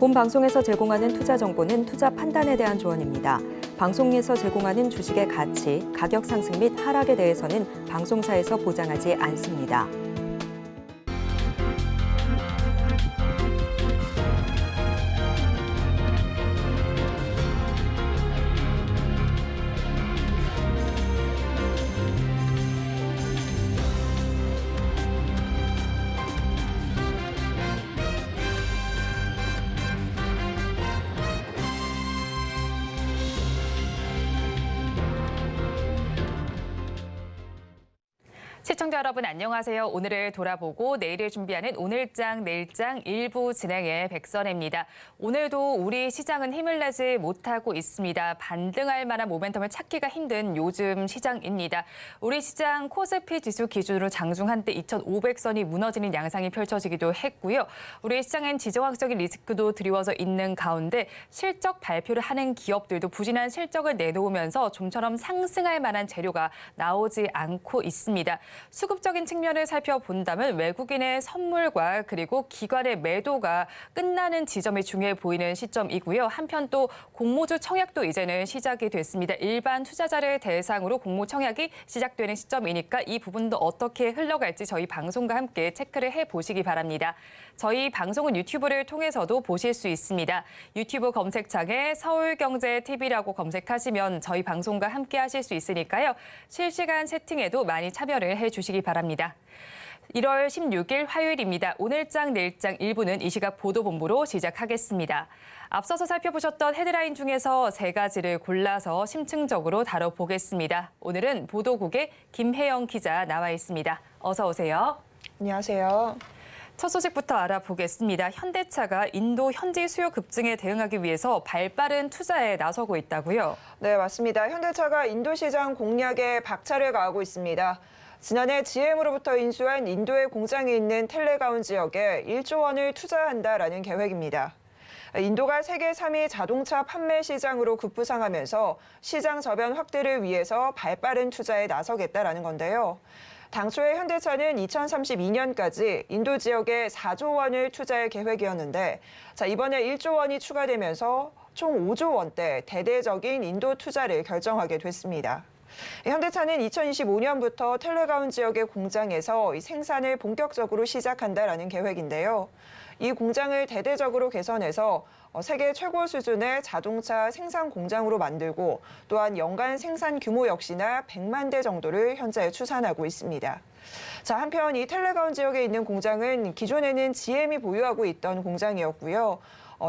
본 방송에서 제공하는 투자 정보는 투자 판단에 대한 조언입니다. 방송에서 제공하는 주식의 가치, 가격 상승 및 하락에 대해서는 방송사에서 보장하지 않습니다. 시청자 여러분 안녕하세요. 오늘을 돌아보고 내일을 준비하는 오늘장 내일장 일부 진행의 백선혜입니다. 오늘도 우리 시장은 힘을 내지 못하고 있습니다. 반등할 만한 모멘텀을 찾기가 힘든 요즘 시장입니다. 우리 시장 코스피 지수 기준으로 장중 한때 2,500선이 무너지는 양상이 펼쳐지기도 했고요. 우리 시장엔 지정학적인 리스크도 드리워져 있는 가운데 실적 발표를 하는 기업들도 부진한 실적을 내놓으면서 좀처럼 상승할 만한 재료가 나오지 않고 있습니다. 수급적인 측면을 살펴본다면 외국인의 선물과 그리고 기관의 매도가 끝나는 지점이 중요해 보이는 시점이고요. 한편 또 공모주 청약도 이제는 시작이 됐습니다. 일반 투자자를 대상으로 공모 청약이 시작되는 시점이니까 이 부분도 어떻게 흘러갈지 저희 방송과 함께 체크를 해보시기 바랍니다. 저희 방송은 유튜브를 통해서도 보실 수 있습니다. 유튜브 검색창에 서울경제TV라고 검색하시면 저희 방송과 함께 하실 수 있으니까요. 실시간 채팅에도 많이 참여를 해주시기 바랍니다. 1월 16일 화요일입니다. 오늘장 내일장 1부는 이 시각 보도본부로 시작하겠습니다. 앞서서 살펴보셨던 헤드라인 중에서 세 가지를 골라서 심층적으로 다뤄보겠습니다. 오늘은 보도국의 김혜영 기자 나와 있습니다. 어서 오세요. 안녕하세요. 첫 소식부터 알아보겠습니다. 현대차가 인도 현지 수요 급증에 대응하기 위해서 발빠른 투자에 나서고 있다고요? 네, 맞습니다. 현대차가 인도 시장 공략에 박차를 가하고 있습니다. 지난해 GM으로부터 인수한 인도의 공장이 있는 텔레가운 지역에 1조 원을 투자한다라는 계획입니다. 인도가 세계 3위 자동차 판매 시장으로 급부상하면서 시장 저변 확대를 위해서 발빠른 투자에 나서겠다라는 건데요. 당초에 현대차는 2032년까지 인도 지역에 4조 원을 투자할 계획이었는데 이번에 1조 원이 추가되면서 총 5조 원대 대대적인 인도 투자를 결정하게 됐습니다. 현대차는 2025년부터 텔레가운 지역의 공장에서 생산을 본격적으로 시작한다라는 계획인데요. 이 공장을 대대적으로 개선해서 세계 최고 수준의 자동차 생산 공장으로 만들고 또한 연간 생산 규모 역시나 100만 대 정도를 현재 추산하고 있습니다. 한편 이 텔레가운 지역에 있는 공장은 기존에는 GM이 보유하고 있던 공장이었고요.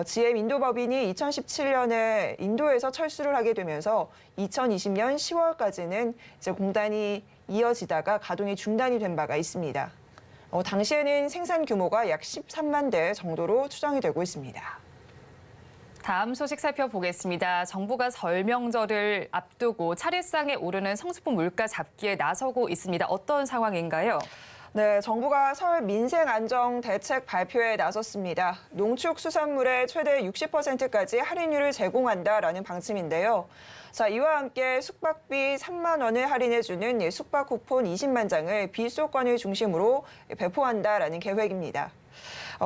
GM 인도 법인이 2017년에 인도에서 철수를 하게 되면서 2020년 10월까지는 공단이 이어지다가 가동이 중단이 된 바가 있습니다. 당시에는 생산 규모가 약 13만 대 정도로 추정이 되고 있습니다. 다음 소식 살펴보겠습니다. 정부가 설 명절을 앞두고 차례상에 오르는 성수품 물가 잡기에 나서고 있습니다. 어떤 상황인가요? 네, 정부가 설 민생 안정 대책 발표에 나섰습니다. 농축수산물의 최대 60%까지 할인율을 제공한다라는 방침인데요. 이와 함께 숙박비 3만 원을 할인해주는 숙박 쿠폰 20만 장을 비수도권을 중심으로 배포한다라는 계획입니다.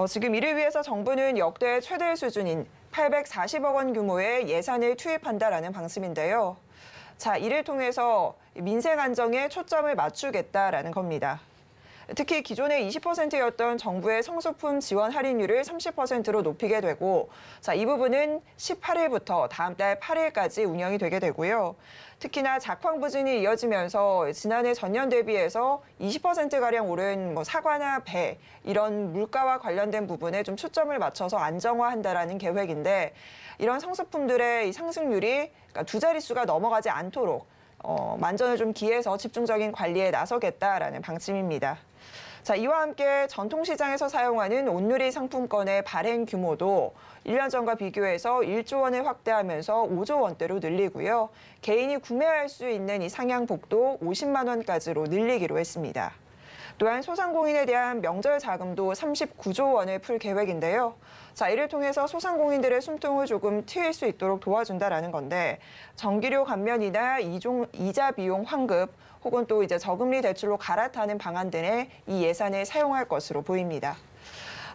지금 이를 위해서 정부는 역대 최대 수준인 840억 원 규모의 예산을 투입한다라는 방침인데요. 이를 통해서 민생 안정에 초점을 맞추겠다라는 겁니다. 특히 기존의 20%였던 정부의 성수품 지원 할인율을 30%로 높이게 되고 이 부분은 18일부터 다음 달 8일까지 운영이 되게 되고요. 특히나 작황 부진이 이어지면서 지난해 전년 대비해서 20%가량 오른 사과나 배 이런 물가와 관련된 부분에 좀 초점을 맞춰서 안정화한다라는 계획인데 이런 성수품들의 이 상승률이 두 자릿수가 넘어가지 않도록 만전을 좀 기해서 집중적인 관리에 나서겠다라는 방침입니다. 이와 함께 전통시장에서 사용하는 온누리 상품권의 발행 규모도 1년 전과 비교해서 1조 원을 확대하면서 5조 원대로 늘리고요. 개인이 구매할 수 있는 이 상향폭도 50만 원까지로 늘리기로 했습니다. 또한 소상공인에 대한 명절 자금도 39조 원을 풀 계획인데요. 이를 통해서 소상공인들의 숨통을 조금 트일 수 있도록 도와준다라는 건데 정기료 감면이나 이자 비용 환급 혹은 또 이제 저금리 대출로 갈아타는 방안 등에 이 예산을 사용할 것으로 보입니다.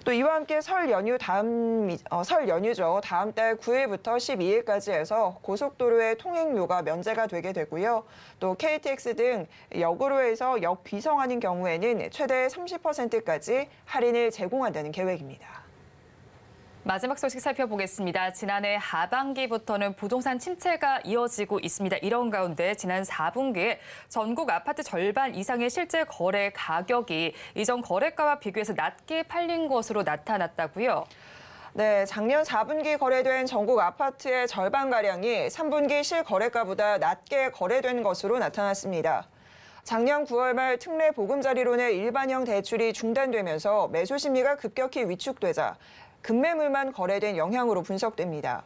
또 이와 함께 설 연휴죠. 다음 달 9일부터 12일까지 해서 고속도로의 통행료가 면제가 되게 되고요. 또 KTX 등 역으로해서 역 비성환인 경우에는 최대 30%까지 할인을 제공한다는 계획입니다. 마지막 소식 살펴보겠습니다. 지난해 하반기부터는 부동산 침체가 이어지고 있습니다. 이런 가운데 지난 4분기에 전국 아파트 절반 이상의 실제 거래 가격이 이전 거래가와 비교해서 낮게 팔린 것으로 나타났다고요? 네, 작년 4분기 거래된 전국 아파트의 절반가량이 3분기 실거래가보다 낮게 거래된 것으로 나타났습니다. 작년 9월 말 특례 보금자리론의 일반형 대출이 중단되면서 매수 심리가 급격히 위축되자 급매물만 거래된 영향으로 분석됩니다.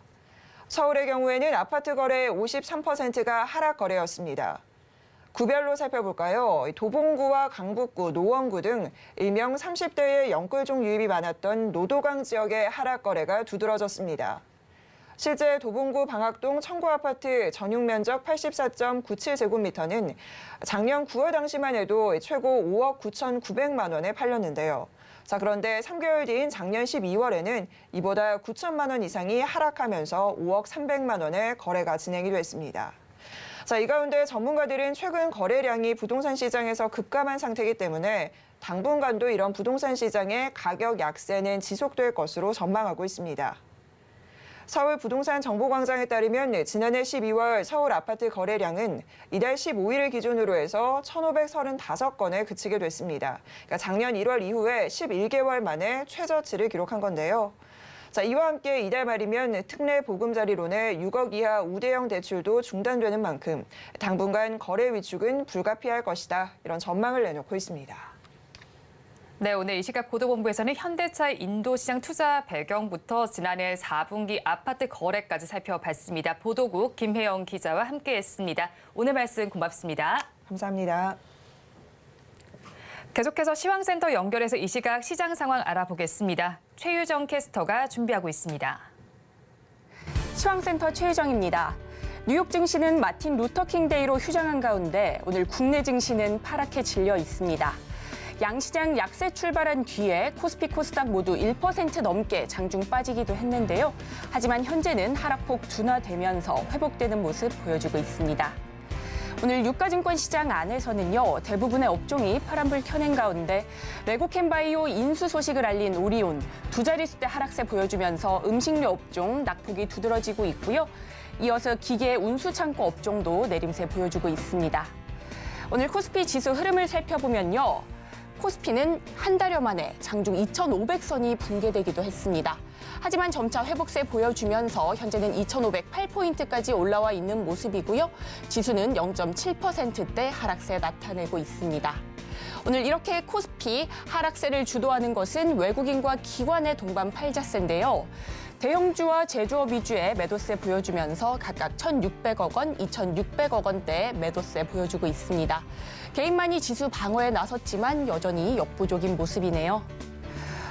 서울의 경우에는 아파트 거래의 53%가 하락 거래였습니다. 구별로 살펴볼까요? 도봉구와 강북구, 노원구 등 일명 30대의 영끌종 유입이 많았던 노도강 지역의 하락 거래가 두드러졌습니다. 실제 도봉구 방학동 청구아파트 전용 면적 84.97제곱미터는 작년 9월 당시만 해도 최고 5억 9,900만 원에 팔렸는데요. 자, 그런데 3개월 뒤인 작년 12월에는 이보다 9천만 원 이상이 하락하면서 5억 300만 원의 거래가 진행이 됐습니다. 자, 이 가운데 전문가들은 최근 거래량이 부동산 시장에서 급감한 상태이기 때문에 당분간도 이런 부동산 시장의 가격 약세는 지속될 것으로 전망하고 있습니다. 서울 부동산 정보광장에 따르면 지난해 12월 서울 아파트 거래량은 이달 15일을 기준으로 해서 1,535건에 그치게 됐습니다. 그러니까 작년 1월 이후에 11개월 만에 최저치를 기록한 건데요. 자, 이와 함께 이달 말이면 특례 보금자리론의 6억 이하 우대형 대출도 중단되는 만큼 당분간 거래 위축은 불가피할 것이다. 이런 전망을 내놓고 있습니다. 네, 오늘 이 시각 보도본부에서는 현대차의 인도시장 투자 배경부터 지난해 4분기 아파트 거래까지 살펴봤습니다. 보도국 김혜영 기자와 함께했습니다. 오늘 말씀 고맙습니다. 감사합니다. 계속해서 시황센터 연결해서 이 시각 시장 상황 알아보겠습니다. 최유정 캐스터가 준비하고 있습니다. 시황센터 최유정입니다. 뉴욕 증시는 마틴 루터킹 데이로 휴장한 가운데 오늘 국내 증시는 파랗게 질려 있습니다. 양시장 약세 출발한 뒤에 코스피 코스닥 모두 1% 넘게 장중 빠지기도 했는데요. 하지만 현재는 하락폭 둔화되면서 회복되는 모습 보여주고 있습니다. 오늘 유가증권 시장 안에서는요, 대부분의 업종이 파란불 켜낸 가운데 레고캠바이오 인수 소식을 알린 오리온, 두 자릿수대 하락세 보여주면서 음식료 업종 낙폭이 두드러지고 있고요. 이어서 기계 운수창고 업종도 내림세 보여주고 있습니다. 오늘 코스피 지수 흐름을 살펴보면요. 코스피는 한 달여 만에 장중 2,500선이 붕괴되기도 했습니다. 하지만 점차 회복세 보여주면서 현재는 2,508포인트까지 올라와 있는 모습이고요. 지수는 0.7%대 하락세 나타내고 있습니다. 오늘 이렇게 코스피 하락세를 주도하는 것은 외국인과 기관의 동반 팔자세인데요. 대형주와 제조업 위주의 매도세 보여주면서 각각 1,600억 원, 2,600억 원대 매도세 보여주고 있습니다. 개인만이 지수 방어에 나섰지만 여전히 역부족인 모습이네요.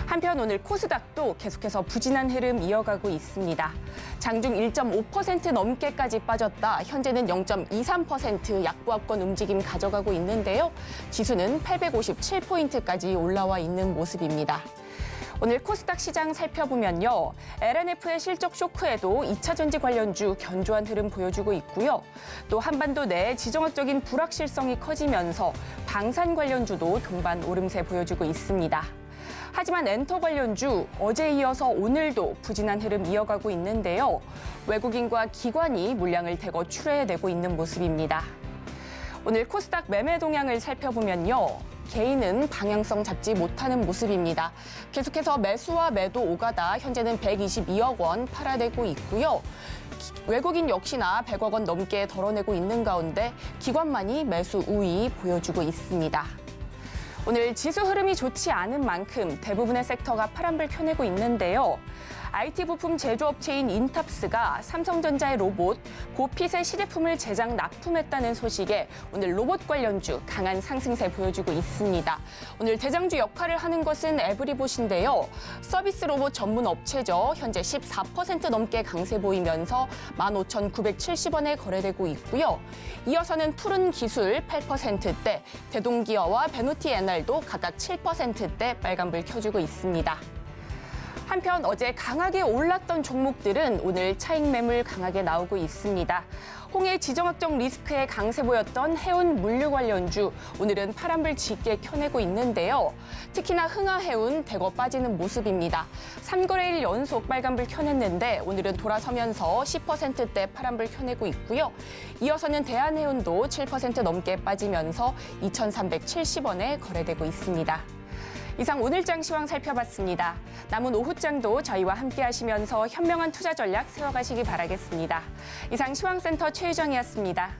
한편 오늘 코스닥도 계속해서 부진한 흐름 이어가고 있습니다. 장중 1.5% 넘게까지 빠졌다 현재는 0.23% 약보합권 움직임 가져가고 있는데요. 지수는 857포인트까지 올라와 있는 모습입니다. 오늘 코스닥 시장 살펴보면요. LNF의 실적 쇼크에도 2차 전지 관련주 견조한 흐름 보여주고 있고요. 또 한반도 내 지정학적인 불확실성이 커지면서 방산 관련주도 동반 오름세 보여주고 있습니다. 하지만 엔터 관련주 어제 이어서 오늘도 부진한 흐름 이어가고 있는데요. 외국인과 기관이 물량을 대거 출회해내고 있는 모습입니다. 오늘 코스닥 매매 동향을 살펴보면요. 개인은 방향성 잡지 못하는 모습입니다. 계속해서 매수와 매도 오가다 현재는 122억 원 팔아내고 있고요. 외국인 역시나 100억 원 넘게 덜어내고 있는 가운데 기관만이 매수 우위 보여주고 있습니다. 오늘 지수 흐름이 좋지 않은 만큼 대부분의 섹터가 파란불 켜내고 있는데요. IT 부품 제조업체인 인탑스가 삼성전자의 로봇 고핏의 시제품을 제작 납품했다는 소식에 오늘 로봇 관련주 강한 상승세 보여주고 있습니다. 오늘 대장주 역할을 하는 것은 에브리봇인데요. 서비스 로봇 전문 업체죠. 현재 14% 넘게 강세 보이면서 15,970원에 거래되고 있고요. 이어서는 푸른 기술 8%대, 대동기어와 베노티 NR도 각각 7%대 빨간불 켜주고 있습니다. 한편 어제 강하게 올랐던 종목들은 오늘 차익 매물 강하게 나오고 있습니다. 홍해 지정학적 리스크에 강세 보였던 해운 물류 관련주, 오늘은 파란불 짙게 켜내고 있는데요. 특히나 흥하해운 대거 빠지는 모습입니다. 3거래일 연속 빨간불 켜냈는데 오늘은 돌아서면서 10%대 파란불 켜내고 있고요. 이어서는 대한해운도 7% 넘게 빠지면서 2,370원에 거래되고 있습니다. 이상 오늘장 시황 살펴봤습니다. 남은 오후장도 저희와 함께 하시면서 현명한 투자 전략 세워가시기 바라겠습니다. 이상 시황센터 최유정이었습니다.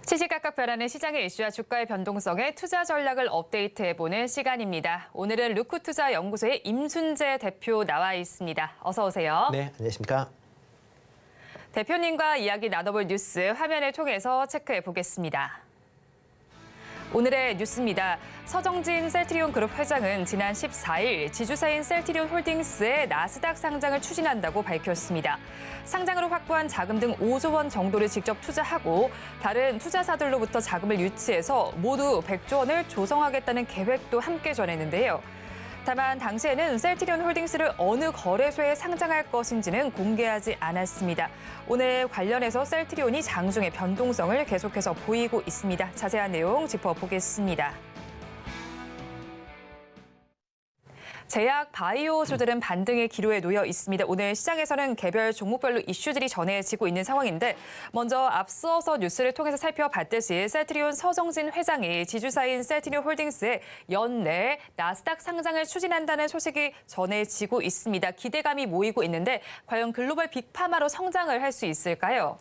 시시각각 변하는 시장의 이슈와 주가의 변동성에 투자 전략을 업데이트해보는 시간입니다. 오늘은 루크투자연구소의 임순재 대표 나와 있습니다. 어서 오세요. 네, 안녕하십니까. 대표님과 이야기 나눠볼 뉴스 화면을 통해서 체크해 보겠습니다. 오늘의 뉴스입니다. 서정진 셀트리온 그룹 회장은 지난 14일 지주사인 셀트리온 홀딩스의 나스닥 상장을 추진한다고 밝혔습니다. 상장으로 확보한 자금 등 5조 원 정도를 직접 투자하고 다른 투자사들로부터 자금을 유치해서 모두 100조 원을 조성하겠다는 계획도 함께 전했는데요. 다만 당시에는 셀트리온 홀딩스를 어느 거래소에 상장할 것인지는 공개하지 않았습니다. 오늘 관련해서 셀트리온이 장중에 변동성을 계속해서 보이고 있습니다. 자세한 내용 짚어보겠습니다. 제약, 바이오주들은 반등의 기로에 놓여 있습니다. 오늘 시장에서는 개별 종목별로 이슈들이 전해지고 있는 상황인데 먼저 앞서서 뉴스를 통해서 살펴봤듯이 셀트리온 서정진 회장이 지주사인 셀트리온 홀딩스의 연내 나스닥 상장을 추진한다는 소식이 전해지고 있습니다. 기대감이 모이고 있는데 과연 글로벌 빅파마로 성장을 할 수 있을까요?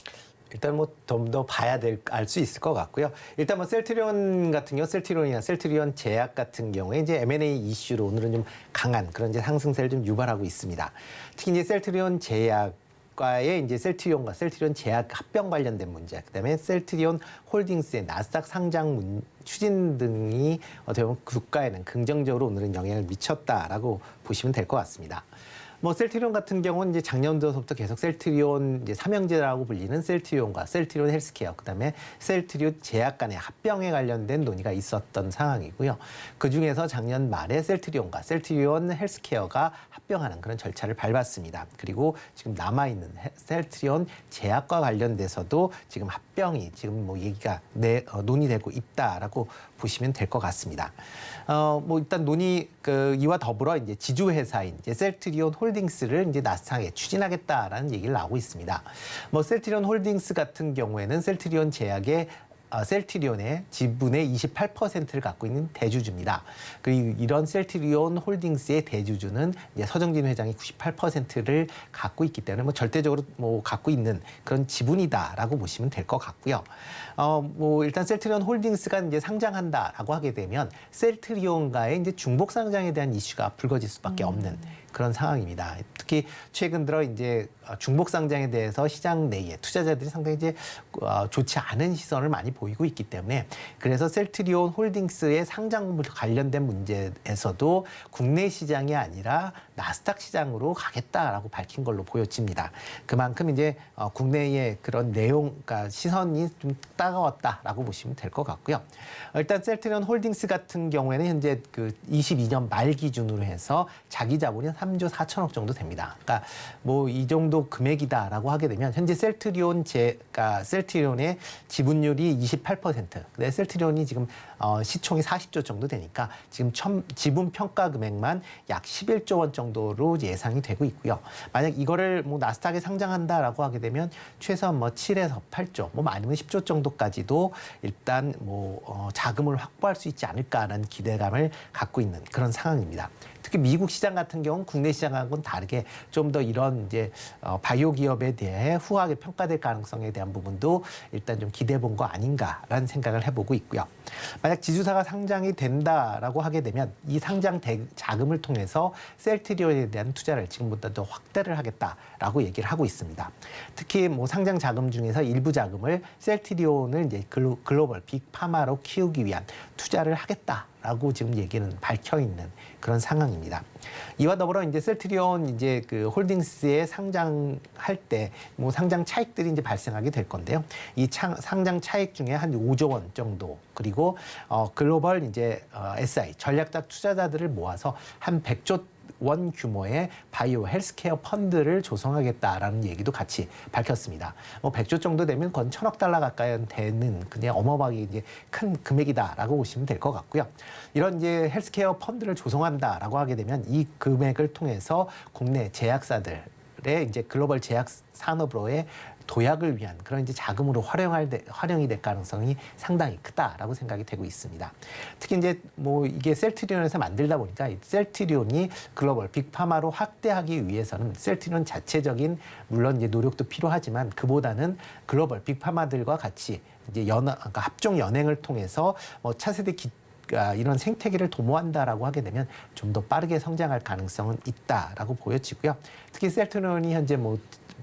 일단 뭐 좀 더 봐야 알 수 있을 것 같고요. 일단 뭐 셀트리온 같은 경우, 셀트리온이나 셀트리온 제약 같은 경우에 이제 M&A 이슈로 오늘은 좀 강한 그런 이제 상승세를 좀 유발하고 있습니다. 특히 이제 셀트리온 제약과의 이제 셀트리온과 셀트리온 제약 합병 관련된 문제, 그다음에 셀트리온 홀딩스의 나스닥 상장 추진 등이 어떻게 보면 주가에는 긍정적으로 오늘은 영향을 미쳤다라고 보시면 될 것 같습니다. 뭐 셀트리온 같은 경우는 이제 작년도부터 계속 셀트리온 이제 삼형제라고 불리는 셀트리온과 셀트리온 헬스케어, 그다음에 셀트리온 제약 간의 합병에 관련된 논의가 있었던 상황이고요. 그 중에서 작년 말에 셀트리온과 셀트리온 헬스케어가 합병하는 그런 절차를 밟았습니다. 그리고 지금 남아 있는 셀트리온 제약과 관련돼서도 지금 합병이 지금 뭐 얘기가 논의되고 있다라고 보시면 될 것 같습니다. 뭐 일단 이와 더불어 이제 지주 회사인 이제 셀트리온 홀딩스를 이제 나스닥에 추진하겠다라는 얘기를 나오고 있습니다. 뭐 셀트리온 홀딩스 같은 경우에는 셀트리온 제약의 셀트리온의 지분의 28%를 갖고 있는 대주주입니다. 그리고 이런 셀트리온 홀딩스의 대주주는 이제 서정진 회장이 98%를 갖고 있기 때문에 뭐 절대적으로 뭐 갖고 있는 그런 지분이다라고 보시면 될 것 같고요. 뭐 일단 셀트리온 홀딩스가 이제 상장한다라고 하게 되면 셀트리온과의 이제 중복 상장에 대한 이슈가 불거질 수밖에 없는 그런 상황입니다. 특히 최근 들어 이제 중복 상장에 대해서 시장 내에 투자자들이 상당히 이제 좋지 않은 시선을 많이 보이고 있기 때문에 그래서 셀트리온 홀딩스의 상장 관련된 문제에서도 국내 시장이 아니라 나스닥 시장으로 가겠다라고 밝힌 걸로 보여집니다. 그만큼 이제 국내의 그런 내용, 그러니까 시선이 좀 따가웠다라고 보시면 될 것 같고요. 일단 셀트리온 홀딩스 같은 경우에는 현재 그 22년 말 기준으로 해서 자기 자본이 3조 4천억 정도 됩니다. 그러니까 뭐 이 정도 금액이다라고 하게 되면 현재 그러니까 셀트리온의 지분율이 28%, 근데 셀트리온이 지금 시총이 40조 정도 되니까 지금 지분 평가 금액만 약 11조 원 정도로 예상이 되고 있고요. 만약 이거를 뭐 나스닥에 상장한다라고 하게 되면 최소한 뭐 7에서 8조, 뭐 많으면 10조 정도까지도 일단 뭐 자금을 확보할 수 있지 않을까라는 기대감을 갖고 있는 그런 상황입니다. 특히 미국 시장 같은 경우는 국내 시장하고는 다르게 좀 더 이런 이제 바이오 기업에 대해 후하게 평가될 가능성에 대한 부분도 일단 좀 기대해 본 거 아닌가라는 생각을 해보고 있고요. 만약 지주사가 상장이 된다라고 하게 되면 이 상장 자금을 통해서 셀트리온에 대한 투자를 지금보다 더 확대를 하겠다라고 얘기를 하고 있습니다. 특히 뭐 상장 자금 중에서 일부 자금을 셀트리온을 이제 글로벌 빅파마로 키우기 위한 투자를 하겠다라고 지금 얘기는 밝혀 있는 그런 상황입니다. 이와 더불어 이제 셀트리온 이제 그 홀딩스에 상장할 때 뭐 상장 차익들이 이제 발생하게 될 건데요. 이 상장 차익 중에 한 5조 원 정도, 그리고 글로벌 이제 SI 전략적 투자자들을 모아서 한 100조 원 규모의 바이오 헬스케어 펀드를 조성하겠다라는 얘기도 같이 밝혔습니다. 뭐 100조 정도 되면 건 1,000억 달러 가까이 되는 그냥 어마어마하게 이제 큰 금액이다라고 보시면 될 것 같고요. 이런 이제 헬스케어 펀드를 조성한다라고 하게 되면 이 금액을 통해서 국내 제약사들의 이제 글로벌 제약 산업으로의 도약을 위한 그런 이제 자금으로 활용이 될 가능성이 상당히 크다라고 생각이 되고 있습니다. 특히 이제 뭐 이게 셀트리온에서 만들다 보니까 셀트리온이 글로벌 빅파마로 확대하기 위해서는 셀트리온 자체적인 물론 이제 노력도 필요하지만 그보다는 글로벌 빅파마들과 같이 이제 그러니까 합종 연행을 통해서 뭐 차세대 이런 생태계를 도모한다라고 하게 되면 좀 더 빠르게 성장할 가능성은 있다라고 보여지고요. 특히 셀트리온이 현재 뭐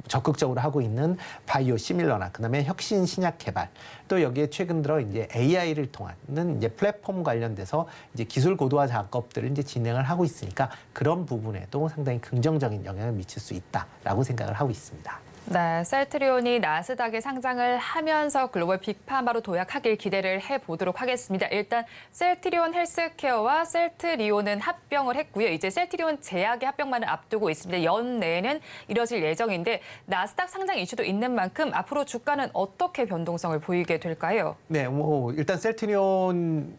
적극적으로 하고 있는 바이오 시밀러나 그다음에 혁신 신약 개발, 또 여기에 최근 들어 이제 AI를 통하는 이제 플랫폼 관련돼서 이제 기술 고도화 작업들을 이제 진행을 하고 있으니까 그런 부분에도 상당히 긍정적인 영향을 미칠 수 있다라고 생각을 하고 있습니다. 네, 셀트리온이 나스닥에 상장을 하면서 글로벌 빅파마로 도약하길 기대를 해보도록 하겠습니다. 일단 셀트리온 헬스케어와 셀트리온은 합병을 했고요. 이제 셀트리온 제약의 합병만을 앞두고 있습니다. 연내에는 이뤄질 예정인데 나스닥 상장 이슈도 있는 만큼 앞으로 주가는 어떻게 변동성을 보이게 될까요? 네, 뭐 일단 셀트리온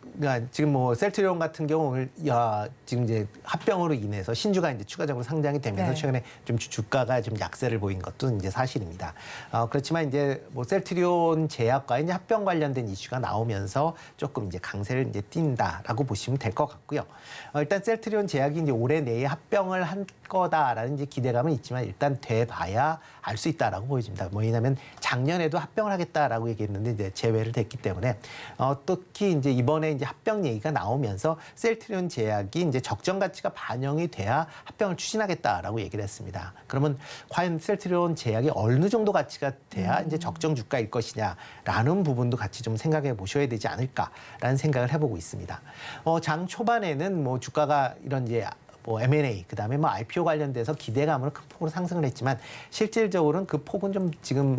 지금 뭐 셀트리온 같은 경우 지금 이제 합병으로 인해서 신주가 이제 추가적으로 상장이 되면서 네. 최근에 좀 주가가 좀 약세를 보인 것도 이제 사실입니다. 그렇지만 이제 뭐 셀트리온 제약과 이제 합병 관련된 이슈가 나오면서 조금 이제 강세를 이제 띈다라고 보시면 될 것 같고요. 일단 셀트리온 제약이 이제 올해 내에 합병을 한 거다라는 이제 기대감은 있지만 일단 돼봐야 알 수 있다라고 보여집니다. 왜냐하면 작년에도 합병을 하겠다라고 얘기했는데 이제 제외를 됐기 때문에 특히 이제 이번에 이제 합병 얘기가 나오면서 셀트리온 제약이 이제 적정 가치가 반영이 돼야 합병을 추진하겠다라고 얘기를 했습니다. 그러면 과연 셀트리온 제약이 어느 정도 가치가 돼야 이제 적정 주가일 것이냐라는 부분도 같이 좀 생각해 보셔야 되지 않을까라는 생각을 해보고 있습니다. 장 초반에는 뭐 주가가 이런 이제 뭐 M&A 그다음에 뭐 IPO 관련돼서 기대감으로 큰 폭으로 상승을 했지만 실질적으로는 그 폭은 좀 지금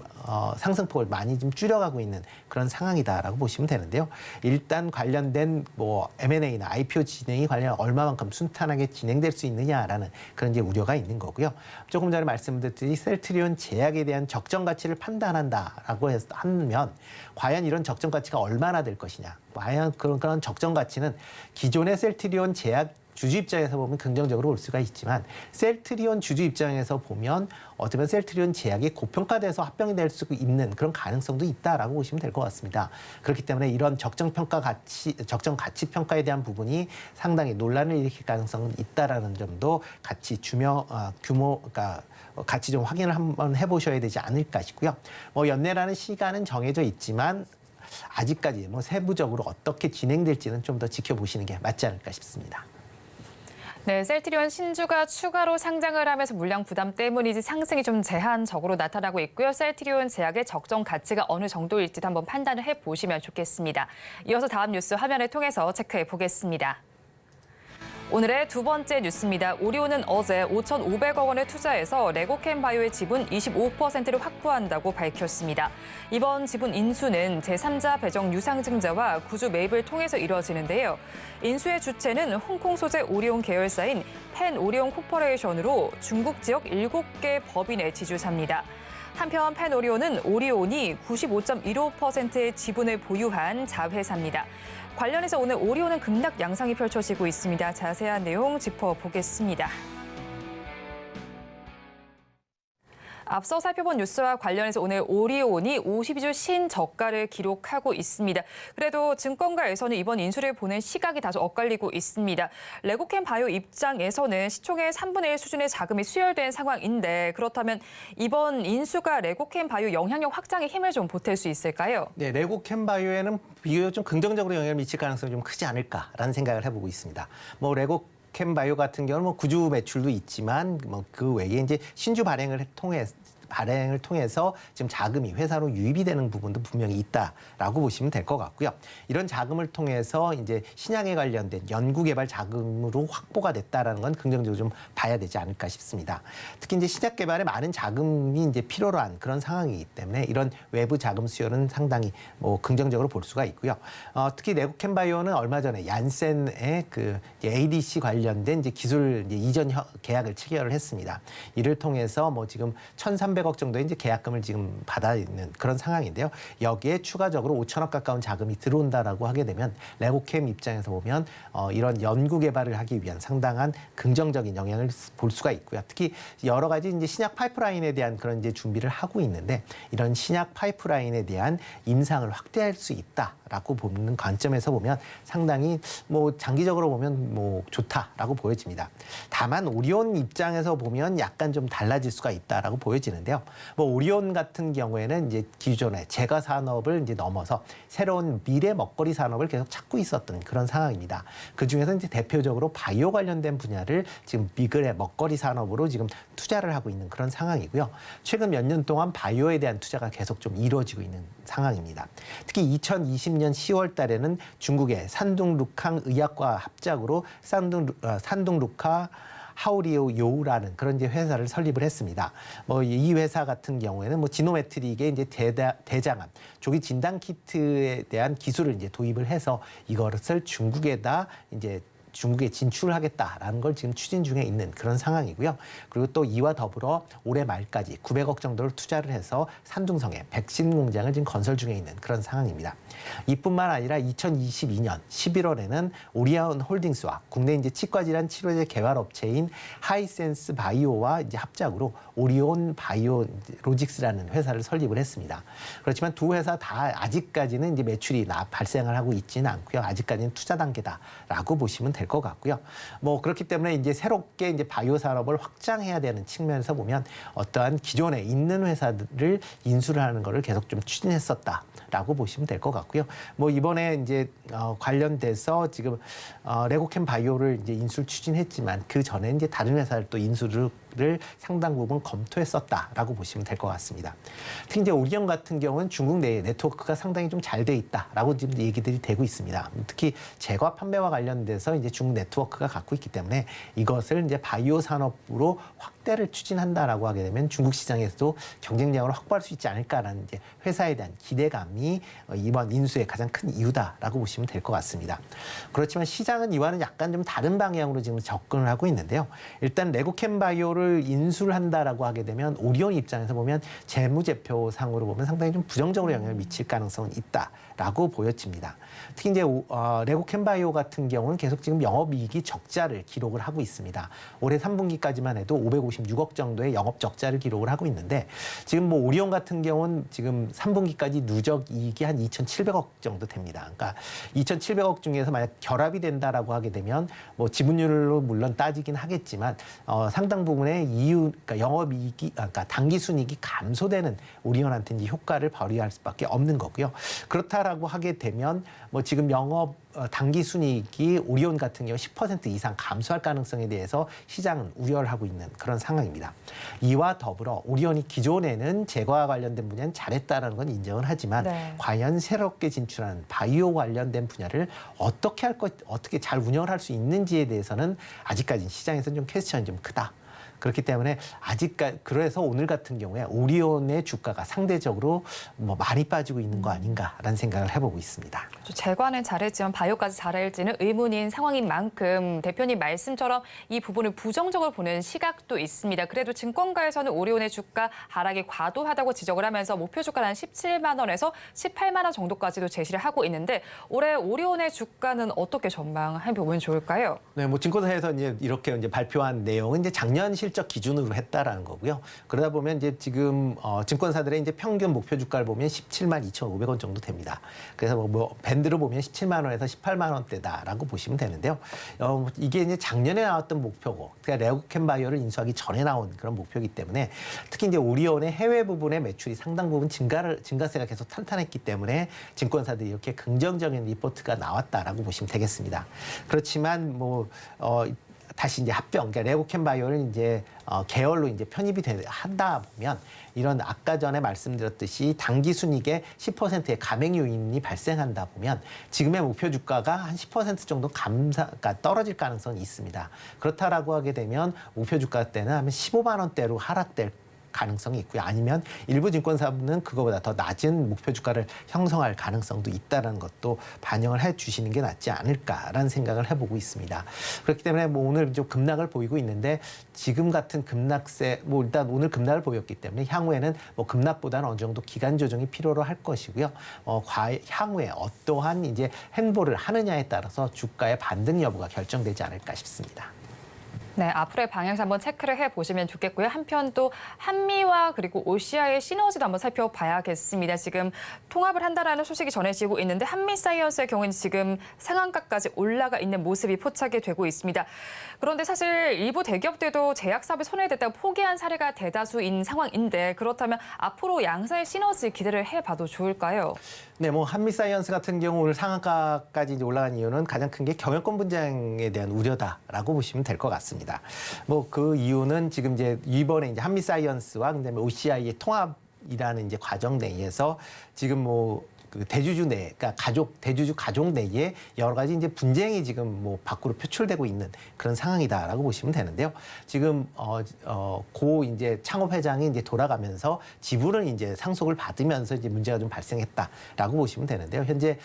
상승폭을 많이 좀 줄여가고 있는 그런 상황이다라고 보시면 되는데요. 일단 관련된 뭐 M&A나 IPO 진행이 관련 얼마만큼 순탄하게 진행될 수 있느냐라는 그런 이제 우려가 있는 거고요. 조금 전에 말씀드렸듯이 셀트리온 제약에 대한 적정 가치를 판단한다라고 하면 과연 이런 적정 가치가 얼마나 될 것이냐. 과연 그런 적정 가치는 기존의 셀트리온 제약 주주 입장에서 보면 긍정적으로 올 수가 있지만 셀트리온 주주 입장에서 보면 어쩌면 셀트리온 제약이 고평가돼서 합병이 될 수 있는 그런 가능성도 있다라고 보시면 될 것 같습니다. 그렇기 때문에 이런 적정 가치 평가에 대한 부분이 상당히 논란을 일으킬 가능성은 있다라는 점도 같이 그러니까 같이 좀 확인을 한번 해보셔야 되지 않을까 싶고요. 뭐 연내라는 시간은 정해져 있지만 아직까지 뭐 세부적으로 어떻게 진행될지는 좀 더 지켜보시는 게 맞지 않을까 싶습니다. 네, 셀트리온 신주가 추가로 상장을 하면서 물량 부담 때문이지 상승이 좀 제한적으로 나타나고 있고요. 셀트리온 제약의 적정 가치가 어느 정도일지도 한번 판단을 해보시면 좋겠습니다. 이어서 다음 뉴스 화면을 통해서 체크해 보겠습니다. 오늘의 두 번째 뉴스입니다. 오리온은 어제 5,500억 원을 투자해서 레고캠 바이오의 지분 25%를 확보한다고 밝혔습니다. 이번 지분 인수는 제3자 배정 유상증자와 구주 매입을 통해서 이뤄지는데요. 인수의 주체는 홍콩 소재 오리온 계열사인 펜 오리온 코퍼레이션으로 중국 지역 7개 법인의 지주사입니다. 한편 펜 오리온은 오리온이 95.15%의 지분을 보유한 자회사입니다. 관련해서 오늘 오리온은 급락 양상이 펼쳐지고 있습니다. 자세한 내용 짚어보겠습니다. 앞서 살펴본 뉴스와 관련해서 오늘 오리온이 52주 신저가를 기록하고 있습니다. 그래도 증권가에서는 이번 인수를 보는 시각이 다소 엇갈리고 있습니다. 레고캠 바이오 입장에서는 시총의 3분의 1 수준의 자금이 수혈된 상황인데 그렇다면 이번 인수가 레고캠 바이오 영향력 확장에 힘을 좀 보탤 수 있을까요? 네, 레고캠 바이오에는 비교적 좀 긍정적으로 영향을 미칠 가능성이 좀 크지 않을까라는 생각을 해보고 있습니다. 레고캠 바이오 같은 경우는 구주 매출도 있지만 그 외에 이제 신주 발행을 통해서 지금 자금이 회사로 유입이 되는 부분도 분명히 있다라고 보시면 될 것 같고요. 이런 자금을 통해서 이제 신약에 관련된 연구개발 자금으로 확보가 됐다라는 건 긍정적으로 좀 봐야 되지 않을까 싶습니다. 특히 이제 신약 개발에 많은 자금이 이제 필요로 한 그런 상황이기 때문에 이런 외부 자금 수요는 상당히 긍정적으로 볼 수가 있고요. 특히 레고캠 바이오는 얼마 전에 얀센의 그 ADC 관련된 이제 기술 이전 계약을 체결을 했습니다. 이를 통해서 지금 1,300억 정도의 이제 계약금을 지금 받아 있는 그런 상황인데요. 여기에 추가적으로 5천억 가까운 자금이 들어온다라고 하게 되면 레고캠 입장에서 보면 이런 연구 개발을 하기 위한 상당한 긍정적인 영향을 볼 수가 있고요. 특히 여러 가지 이제 신약 파이프라인에 대한 그런 이제 준비를 하고 있는데 이런 신약 파이프라인에 대한 임상을 확대할 수 있다라고 보는 관점에서 보면 상당히 장기적으로 보면 좋다라고 보여집니다. 다만 오리온 입장에서 보면 약간 좀 달라질 수가 있다라고 보여지는데요. 오리온 같은 경우에는 이제 기존의 제과 산업을 이제 넘어서 새로운 미래 먹거리 산업을 계속 찾고 있었던 그런 상황입니다. 그 중에서 이제 대표적으로 바이오 관련된 분야를 지금 미글의 먹거리 산업으로 지금 투자를 하고 있는 그런 상황이고요. 최근 몇 년 동안 바이오에 대한 투자가 계속 좀 이루어지고 있는 상황입니다. 특히 2020년 10월 달에는 중국의 산둥루캉 의학과 합작으로 산둥루카 하오리오 요우라는 그런 이제 회사를 설립을 했습니다. 이 회사 같은 경우에는 지노메트릭의 이제 대장암 조기 진단 키트에 대한 기술을 이제 도입을 해서 이것을 중국에 진출하겠다라는 걸 지금 추진 중에 있는 그런 상황이고요. 그리고 또 이와 더불어 올해 말까지 900억 정도를 투자를 해서 산둥성에 백신 공장을 지금 건설 중에 있는 그런 상황입니다. 이뿐만 아니라 2022년 11월에는 오리온 홀딩스와 국내 이제 치과질환 치료제 개발 업체인 하이센스 바이오와 이제 합작으로 오리온 바이오로직스라는 회사를 설립을 했습니다. 그렇지만 두 회사 다 아직까지는 이제 매출이 발생을 하고 있지는 않고요. 아직까지는 투자 단계다라고 보시면 될 것 같고요. 그렇기 때문에 이제 새롭게 이제 바이오 산업을 확장해야 되는 측면에서 보면 어떠한 기존에 있는 회사들을 인수를 하는 것을 계속 좀 추진했었다라고 보시면 될 것 같고요. 이번에 이제 관련돼서 지금 레고캠 바이오를 이제 인수를 추진했지만 그 전에 이제 다른 회사를 또 인수를 상당 부분 검토했었다라고 보시면 될 것 같습니다. 특히 이제 오리온 같은 경우는 중국 내에 네트워크가 상당히 좀 잘 돼 있다라고 지금 얘기들이 되고 있습니다. 특히 제과 판매와 관련돼서 이제 중국 네트워크가 갖고 있기 때문에 이것을 이제 바이오 산업으로 확대를 추진한다라고 하게 되면 중국 시장에서도 경쟁력을 확보할 수 있지 않을까라는 이제 회사에 대한 기대감이 이번 인수의 가장 큰 이유다라고 보시면 될 것 같습니다. 그렇지만 시장은 이와는 약간 좀 다른 방향으로 지금 접근을 하고 있는데요. 일단 레고캠 바이오를 인수를 한다라고 하게 되면 오리온 입장에서 보면 재무제표상으로 보면 상당히 좀 부정적으로 영향을 미칠 가능성은 있다라고 보여집니다. 특히 이제 레고캠 바이오 같은 경우는 계속 지금 영업이익이 적자를 기록을 하고 있습니다. 올해 3분기까지만 해도 556억 정도의 영업 적자를 기록을 하고 있는데 지금 오리온 같은 경우는 지금 3분기까지 누적 이익이 한 2,700억 정도 됩니다. 그러니까 2,700억 중에서 만약 결합이 된다라고 하게 되면 지분율로 물론 따지긴 하겠지만 상당 부분의 오리온의 이유, 그러니까 영업이익이, 그러니까 당기순이익이 감소되는 오리온한테 이제 효과를 발휘할 수밖에 없는 거고요. 그렇다라고 하게 되면 뭐 지금 영업 당기순이익이 오리온 같은 경우 10% 이상 감소할 가능성에 대해서 시장은 우려를 하고 있는 그런 상황입니다. 이와 더불어 오리온이 기존에는 제과와 관련된 분야는 잘했다라는 건 인정을 하지만 네. 과연 새롭게 진출하는 바이오 관련된 분야를 어떻게 잘 운영을 할 수 있는지에 대해서는 아직까지 시장에서는 좀 퀘스천이 좀 크다. 그렇기 때문에 아직까지 그래서 오늘 같은 경우에 오리온의 주가가 상대적으로 뭐 많이 빠지고 있는 거 아닌가라는 생각을 해보고 있습니다. 제과는 잘했지만 바이오까지 잘할지는 의문인 상황인 만큼 대표님 말씀처럼 이 부분을 부정적으로 보는 시각도 있습니다. 그래도 증권가에서는 오리온의 주가 하락이 과도하다고 지적을 하면서 목표 주가는 17만 원에서 18만 원 정도까지도 제시를 하고 있는데 올해 오리온의 주가는 어떻게 전망해 보면 좋을까요? 네, 뭐 증권사에서 이렇게 발표한 내용은 이제 작년 실적 기준으로 했다라는 거고요. 그러다 보면 이제 지금 증권사들의 이제 평균 목표 주가를 보면 17만 2,500원 정도 됩니다. 그래서 뭐 밴드로 보면 17만 원에서 18만 원대다라고 보시면 되는데요. 이게 이제 작년에 나왔던 목표고, 그러니까 레고캔바이오를 인수하기 전에 나온 그런 목표이기 때문에 특히 이제 오리온의 해외 부분의 매출이 상당 부분 증가세가 계속 탄탄했기 때문에 증권사들이 이렇게 긍정적인 리포트가 나왔다라고 보시면 되겠습니다. 그렇지만 다시 이제 합병, 그러니까 레고캔바이오를 이제 계열로 이제 편입이 한다 보면 이런 아까 전에 말씀드렸듯이 당기순이익의 10%의 감행 요인이 발생한다 보면 지금의 목표 주가가 한 10% 정도 그러니까 떨어질 가능성이 있습니다. 그렇다라고 하게 되면 목표 주가 때는 한 15만 원대로 하락될 가능성이 있고요. 아니면 일부 증권사는 그거보다 더 낮은 목표 주가를 형성할 가능성도 있다는 것도 반영을 해 주시는 게 낫지 않을까라는 생각을 해보고 있습니다. 그렇기 때문에 오늘 좀 급락을 보이고 있는데 지금 같은 급락세, 일단 오늘 급락을 보였기 때문에 향후에는 급락보다는 어느 정도 기간 조정이 필요로 할 것이고요. 향후에 어떠한 이제 행보를 하느냐에 따라서 주가의 반등 여부가 결정되지 않을까 싶습니다. 네, 앞으로의 방향을 한번 체크를 해보시면 좋겠고요. 한편 또 한미와 그리고 OCI의 시너지도 한번 살펴봐야겠습니다. 지금 통합을 한다라는 소식이 전해지고 있는데 한미사이언스의 경우는 지금 상한가까지 올라가 있는 모습이 포착이 되고 있습니다. 그런데 사실 일부 대기업들도 제약 사업에 손을 댔다가 포기한 사례가 대다수인 상황인데 그렇다면 앞으로 양사의 시너지 기대를 해봐도 좋을까요? 네, 한미사이언스 같은 경우 오늘 상한가까지 이제 올라간 이유는 가장 큰 게 경영권 분쟁에 대한 우려다라고 보시면 될 것 같습니다. 그 이유는 지금 이제 이번에 이제 한미사이언스와 그다음에 OCI의 통합이라는 이제 과정 내에서 지금 그 대주주 내, 그러니까 대주주 가족 내에 여러 가지 이제 분쟁이 지금 밖으로 표출되고 있는 그런 상황이다라고 보시면 되는데요. 지금 고 이제 창업 회장이 이제 돌아가면서 지분을 이제 상속을 받으면서 이제 문제가 좀 발생했다라고 보시면 되는데요. 현재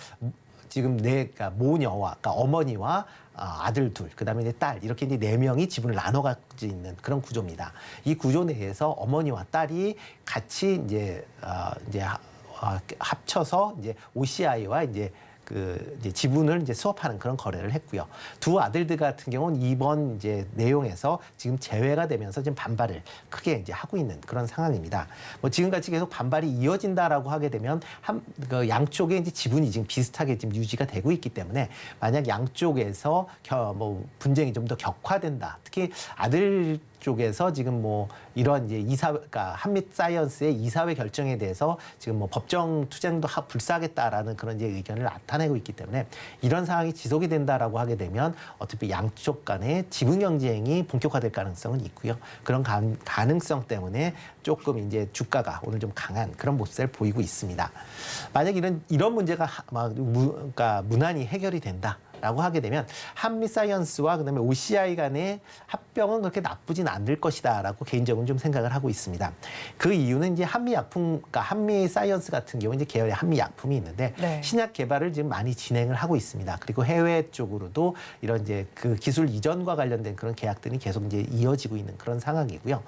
지금 그러니까 모녀와, 그러니까 어머니와 아들 둘, 그다음에 이제 딸 이렇게 이제 4명이 지분을 나눠 가지고 있는 그런 구조입니다. 이 구조 내에서 어머니와 딸이 같이 이제 합쳐서 이제 OCI와 이제 지분을 이제 스왑하는 그런 거래를 했고요. 두 아들들 같은 경우는 이번 이제 내용에서 지금 제외가 되면서 지금 반발을 크게 이제 하고 있는 그런 상황입니다. 지금같이 계속 반발이 이어진다라고 하게 되면 양쪽의 이제 지분이 지금 비슷하게 지금 유지가 되고 있기 때문에 만약 양쪽에서 분쟁이 좀 더 격화된다. 특히 아들 쪽에서 지금 이런 이제 그러니까 한미사이언스의 이사회 결정에 대해서 지금 법정 투쟁도 불사하겠다라는 그런 이제 의견을 나타내고 있기 때문에 이런 상황이 지속이 된다라고 하게 되면 어차피 양쪽 간의 지분 경쟁이 본격화될 가능성은 있고요. 그런 가능성 때문에 조금 이제 주가가 오늘 좀 강한 그런 모습을 보이고 있습니다. 만약 이런 문제가 그러니까 무난히 해결이 된다라고 하게 되면 한미사이언스와 그다음에 OCI 간의 합병은 그렇게 나쁘진 않을 것이다라고 개인적으로 좀 생각을 하고 있습니다. 그 이유는 이제 그러니까 한미사이언스 같은 경우 이제 계열의 한미약품이 있는데 네. 신약 개발을 지금 많이 진행을 하고 있습니다. 그리고 해외 쪽으로도 이런 이제 그 기술 이전과 관련된 그런 계약들이 계속 이제 이어지고 있는 그런 상황이고요.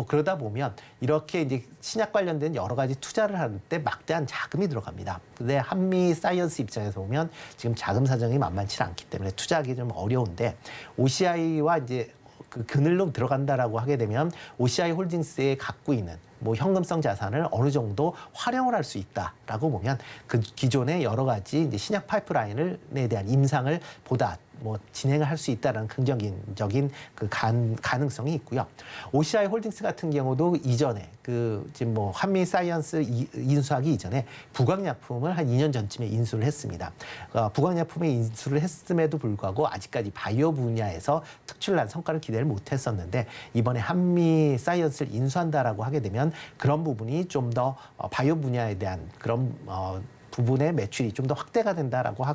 그러다 보면 이렇게 이제 신약 관련된 여러 가지 투자를 하는 때 막대한 자금이 들어갑니다. 근데 한미사이언스 입장에서 보면 지금 자금 사정이 만만치 않기 때문에 투자하기 좀 어려운데 OCI와 이제 그 그늘로 들어간다라고 하게 되면 OCI 홀딩스에 갖고 있는 현금성 자산을 어느 정도 활용을 할 수 있다라고 보면 그 기존의 여러 가지 이제 신약 파이프라인에 대한 임상을 보다 뭐 진행을 할 수 있다는 긍정적인 그 가능성이 있고요. OCI 홀딩스 같은 경우도 이전에 그 지금 뭐 한미 사이언스 인수하기 이전에 부광약품을 한 2년 전쯤에 인수를 했습니다. 부광약품에 인수를 했음에도 불구하고 아직까지 바이오 분야에서 특출난 성과를 기대를 못했었는데 이번에 한미 사이언스를 인수한다라고 하게 되면 그런 부분이 좀 더 바이오 분야에 대한 그런 부분의 매출이 좀 더 확대가 된다라고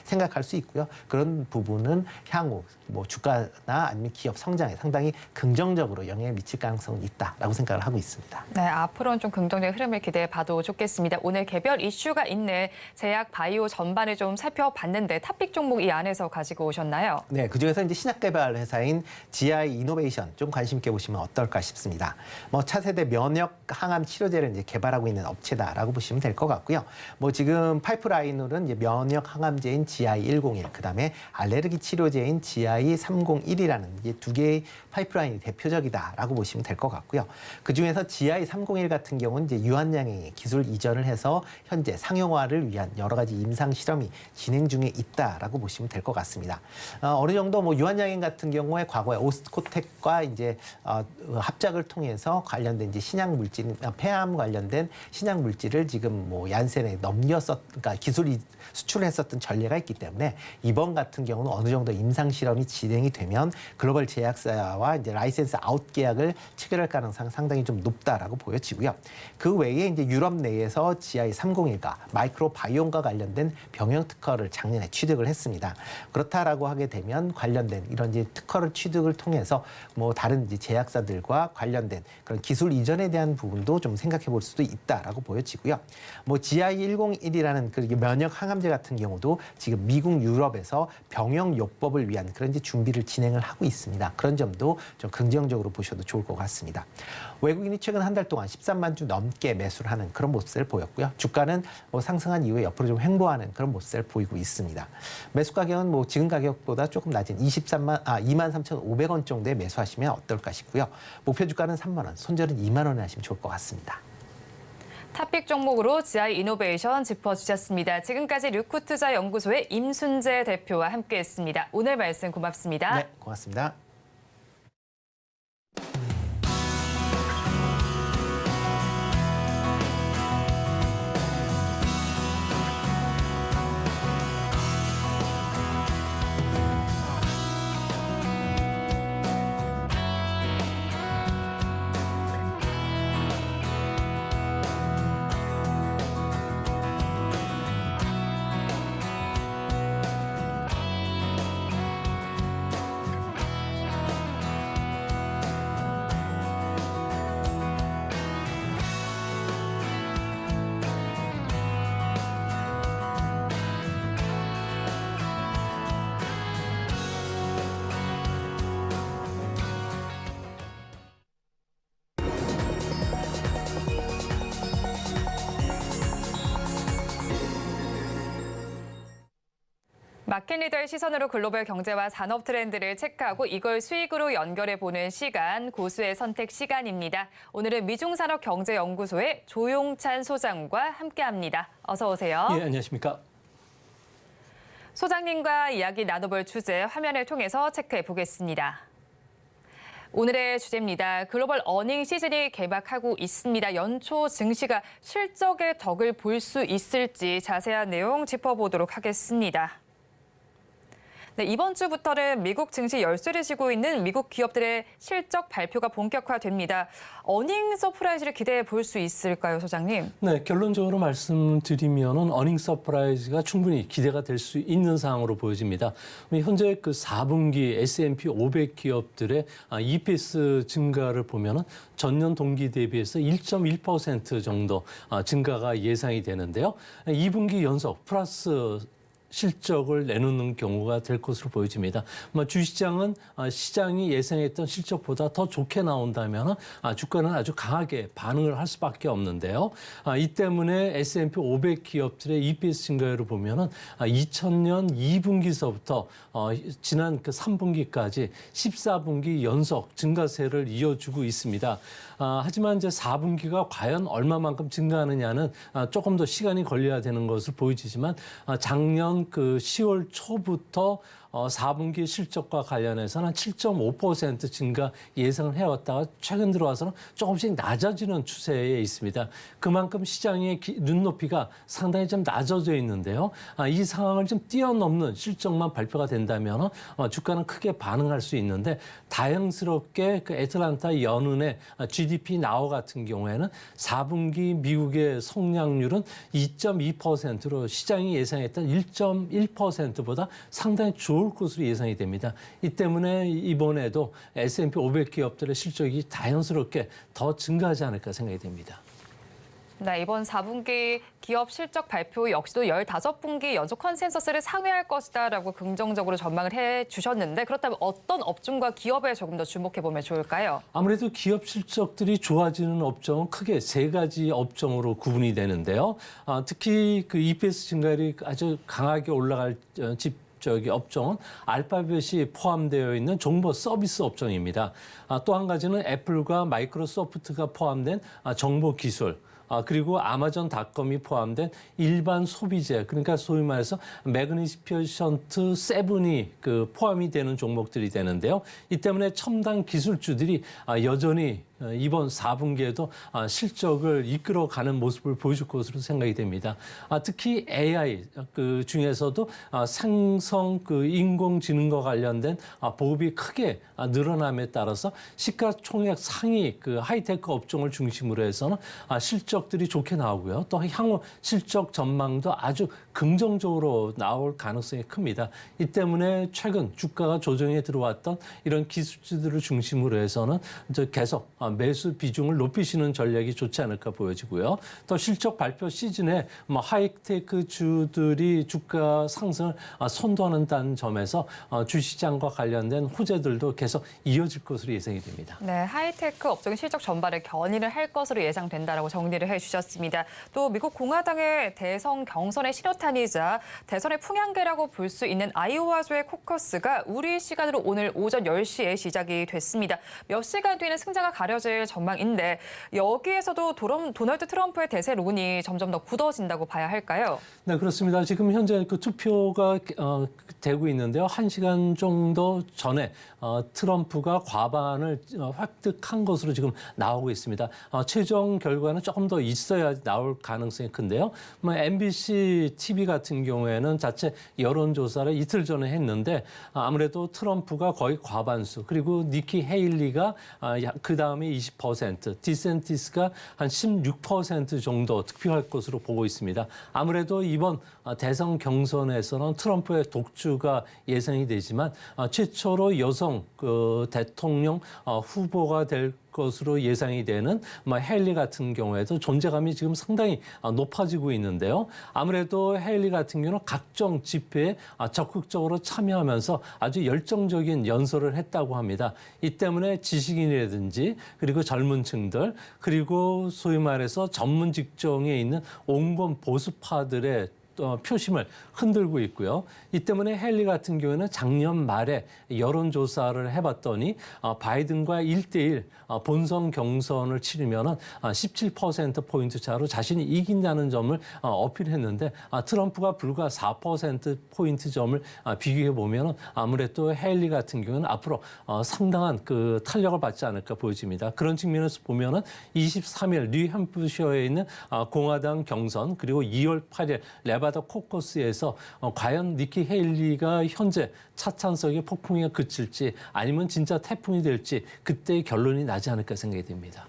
생각할 수 있고요. 그런 부분은 향후 뭐 주가나 아니면 기업 성장에 상당히 긍정적으로 영향을 미칠 가능성은 있다라고 생각을 하고 있습니다. 네, 앞으로는 좀 긍정적인 흐름을 기대해 봐도 좋겠습니다. 오늘 개별 이슈가 있는 제약 바이오 전반을 좀 살펴봤는데 탑픽 종목 이 안에서 가지고 오셨나요? 네, 그중에서 이제 신약 개발 회사인 GI 이노베이션 좀 관심 있게 보시면 어떨까 싶습니다. 뭐 차세대 면역 항암 치료제를 이제 개발하고 있는 업체다라고 보시면 될 것 같고요. 뭐 지금 파이프라인으로는 이제 면역 항암제인 GI101, 그다음에 알레르기 치료제인 GI301이라는 이제 두 개의 파이프라인이 대표적이다라고 보시면 될 것 같고요. 그 중에서 GI301 같은 경우는 이제 유한양행의 기술 이전을 해서 현재 상용화를 위한 여러 가지 임상 실험이 진행 중에 있다라고 보시면 될 것 같습니다. 어느 정도 뭐 유한양행 같은 경우에 과거에 오스코텍과 이제 합작을 통해서 관련된 이제 신약 물질, 폐암 관련된 신약 물질을 지금 뭐 얀센에 그러니까 기술이 수출했었던 전례가 있기 때문에 이번 같은 경우는 어느 정도 임상 실험이 진행이 되면 글로벌 제약사와 이제 라이센스 아웃 계약을 체결할 가능성이 상당히 좀 높다라고 보여지고요. 그 외에 이제 유럽 내에서 GI301과 마이크로바이옴과 관련된 병역 특허를 작년에 취득을 했습니다. 그렇다라고 하게 되면 관련된 이런 이제 특허를 취득을 통해서 뭐 다른 이제 제약사들과 관련된 그런 기술 이전에 대한 부분도 좀 생각해 볼 수도 있다라고 보여지고요. 뭐 GI101이라는 그 면역 항암제 같은 경우도 지금 미국, 유럽에서 병역 요법을 위한 그런 이제 준비를 진행을 하고 있습니다. 그런 점도 좀 긍정적으로 보셔도 좋을 것 같습니다. 외국인이 최근 한 달 동안 13만 주 넘게 매수를 하는 그런 모습을 보였고요. 주가는 뭐 상승한 이후에 옆으로 좀 횡보하는 그런 모습을 보이고 있습니다. 매수 가격은 뭐 지금 가격보다 조금 낮은 23,500원 정도에 매수하시면 어떨까 싶고요. 목표 주가는 3만 원, 손절은 2만 원에 하시면 좋을 것 같습니다. 탑픽 종목으로 GI 이노베이션 짚어주셨습니다. 지금까지 류쿠투자연구소의 임순재 대표와 함께했습니다. 오늘 말씀 고맙습니다. 네, 고맙습니다. 마켓리더의 시선으로 글로벌 경제와 산업 트렌드를 체크하고 이걸 수익으로 연결해보는 시간, 고수의 선택 시간입니다. 오늘은 미중산업경제연구소의 조용찬 소장과 함께합니다. 어서 오세요. 예, 안녕하십니까. 소장님과 이야기 나눠볼 주제 화면을 통해서 체크해보겠습니다. 오늘의 주제입니다. 글로벌 어닝 시즌이 개막하고 있습니다. 연초 증시가 실적의 덕을 볼 수 있을지 자세한 내용 짚어보도록 하겠습니다. 네, 이번 주부터는 미국 증시 열쇠를 쥐고 있는 미국 기업들의 실적 발표가 본격화됩니다. 어닝 서프라이즈를 기대해 볼 수 있을까요, 소장님? 네, 결론적으로 말씀드리면은 어닝 서프라이즈가 충분히 기대가 될 수 있는 상황으로 보여집니다. 현재 그 4분기 S&P 500 기업들의 EPS 증가를 보면은 전년 동기 대비해서 1.1% 정도 증가가 예상이 되는데요. 2분기 연속 플러스 실적을 내놓는 경우가 될 것으로 보여집니다. 주시장은 시장이 예상했던 실적보다 더 좋게 나온다면 주가는 아주 강하게 반응을 할 수밖에 없는데요. 이 때문에 S&P 500 기업들의 EPS 증가율을 보면은 2000년 2분기서부터 지난 그 3분기까지 14분기 연속 증가세를 이어주고 있습니다. 하지만 이제 4분기가 과연 얼마만큼 증가하느냐는 조금 더 시간이 걸려야 되는 것을 보여지지만 작년 그 10월 초부터 4분기 실적과 관련해서는 7.5% 증가 예상을 해왔다가 최근 들어와서는 조금씩 낮아지는 추세에 있습니다. 그만큼 시장의 눈높이가 상당히 좀 낮아져 있는데요. 이 상황을 좀 뛰어넘는 실적만 발표가 된다면 주가는 크게 반응할 수 있는데 다행스럽게 그 애틀란타 연은의 GDP 나우 같은 경우에는 4분기 미국의 성장률은 2.2%로 시장이 예상했던 1.1%보다 상당히 좋을 것으로 예상이 됩니다. 이 때문에 이번에도 S&P 500 기업들의 실적이 자연스럽게 더 증가하지 않을까 생각이 됩니다. 네, 이번 4분기 기업 실적 발표 역시도 15분기 연속 컨센서스를 상회할 것이다라고 긍정적으로 전망을 해주셨는데 그렇다면 어떤 업종과 기업에 조금 더 주목해보면 좋을까요? 아무래도 기업 실적들이 좋아지는 업종은 크게 3가지 업종으로 구분이 되는데요. 특히 그 EPS 증가율이 아주 강하게 올라갈 업종은 알파벳이 포함되어 있는 정보 서비스 업종입니다. 또 한 가지는 애플과 마이크로소프트가 포함된 정보 기술, 그리고 아마존닷컴이 포함된 일반 소비재, 그러니까 소위 말해서 매그니피션트 세븐이 포함이 되는 종목들이 되는데요. 이 때문에 첨단 기술주들이 여전히 이번 4분기에도 실적을 이끌어가는 모습을 보여줄 것으로 생각이 됩니다. 특히 AI 중에서도 생성 인공지능과 관련된 보급이 크게 늘어남에 따라서 시가총액 상위 하이테크 업종을 중심으로 해서는 실적들이 좋게 나오고요. 또 향후 실적 전망도 아주 긍정적으로 나올 가능성이 큽니다. 이 때문에 최근 주가가 조정에 들어왔던 이런 기술주들을 중심으로 해서는 이제 계속 매수 비중을 높이시는 전략이 좋지 않을까 보여지고요. 또 실적 발표 시즌에 하이테크 주들이 주가 상승을 선도하는다는 점에서 주시장과 관련된 호재들도 계속 이어질 것으로 예상이 됩니다. 네, 하이테크 업종의 실적 전반을 견인을 할 것으로 예상된다라고 정리를 해주셨습니다. 또 미국 공화당의 대선 경선의 신호탄이자 대선의 풍향계라고 볼 수 있는 아이오와주의 코커스가 우리 시간으로 오늘 오전 10시에 시작이 됐습니다. 몇 시간 뒤에는 승자가 가려질 전망인데 여기에서도 도널드 트럼프의 대세론이 점점 더 굳어진다고 봐야 할까요? 네, 그렇습니다. 지금 현재 투표가 되고 있는데요. 1시간 정도 전에 트럼프가 과반을 획득한 것으로 지금 나오고 있습니다. 최종 결과는 조금 더 있어야 나올 가능성이 큰데요. MBC TV 같은 경우에는 자체 여론조사를 이틀 전에 했는데 아무래도 트럼프가 거의 과반수, 그리고 니키 헤일리가 그 다음에 20%, 디센티스가 한 16% 정도 득표할 것으로 보고 있습니다. 아무래도 이번 대선 경선에서는 트럼프의 독주가 예상이 되지만 최초로 여성 대통령 후보가 될 것으로 예상이 되는 헤일리 같은 경우에도 존재감이 지금 상당히 높아지고 있는데요. 아무래도 헤일리 같은 경우는 각종 집회에 적극적으로 참여하면서 아주 열정적인 연설을 했다고 합니다. 이 때문에 지식인이라든지 그리고 젊은 층들, 그리고 소위 말해서 전문 직종에 있는 온건 보수파들의 표심을 흔들고 있고요. 이 때문에 헤일리 같은 경우에는 작년 말에 여론조사를 해봤더니 바이든과 1대1 본선 경선을 치르면은 17%포인트 차로 자신이 이긴다는 점을 어필했는데 트럼프가 불과 4%포인트 점을 비교해보면 아무래도 헤일리 같은 경우는 앞으로 상당한 탄력을 받지 않을까 보여집니다. 그런 측면에서 보면은 23일 뉴햄프셔에 있는 공화당 경선, 그리고 2월 8일 네바다 코커스에서 과연 니키 헤일리가 현재 차찬석의 폭풍이 그칠지 아니면 진짜 태풍이 될지 그때의 결론이 나지 않을까 생각이 됩니다.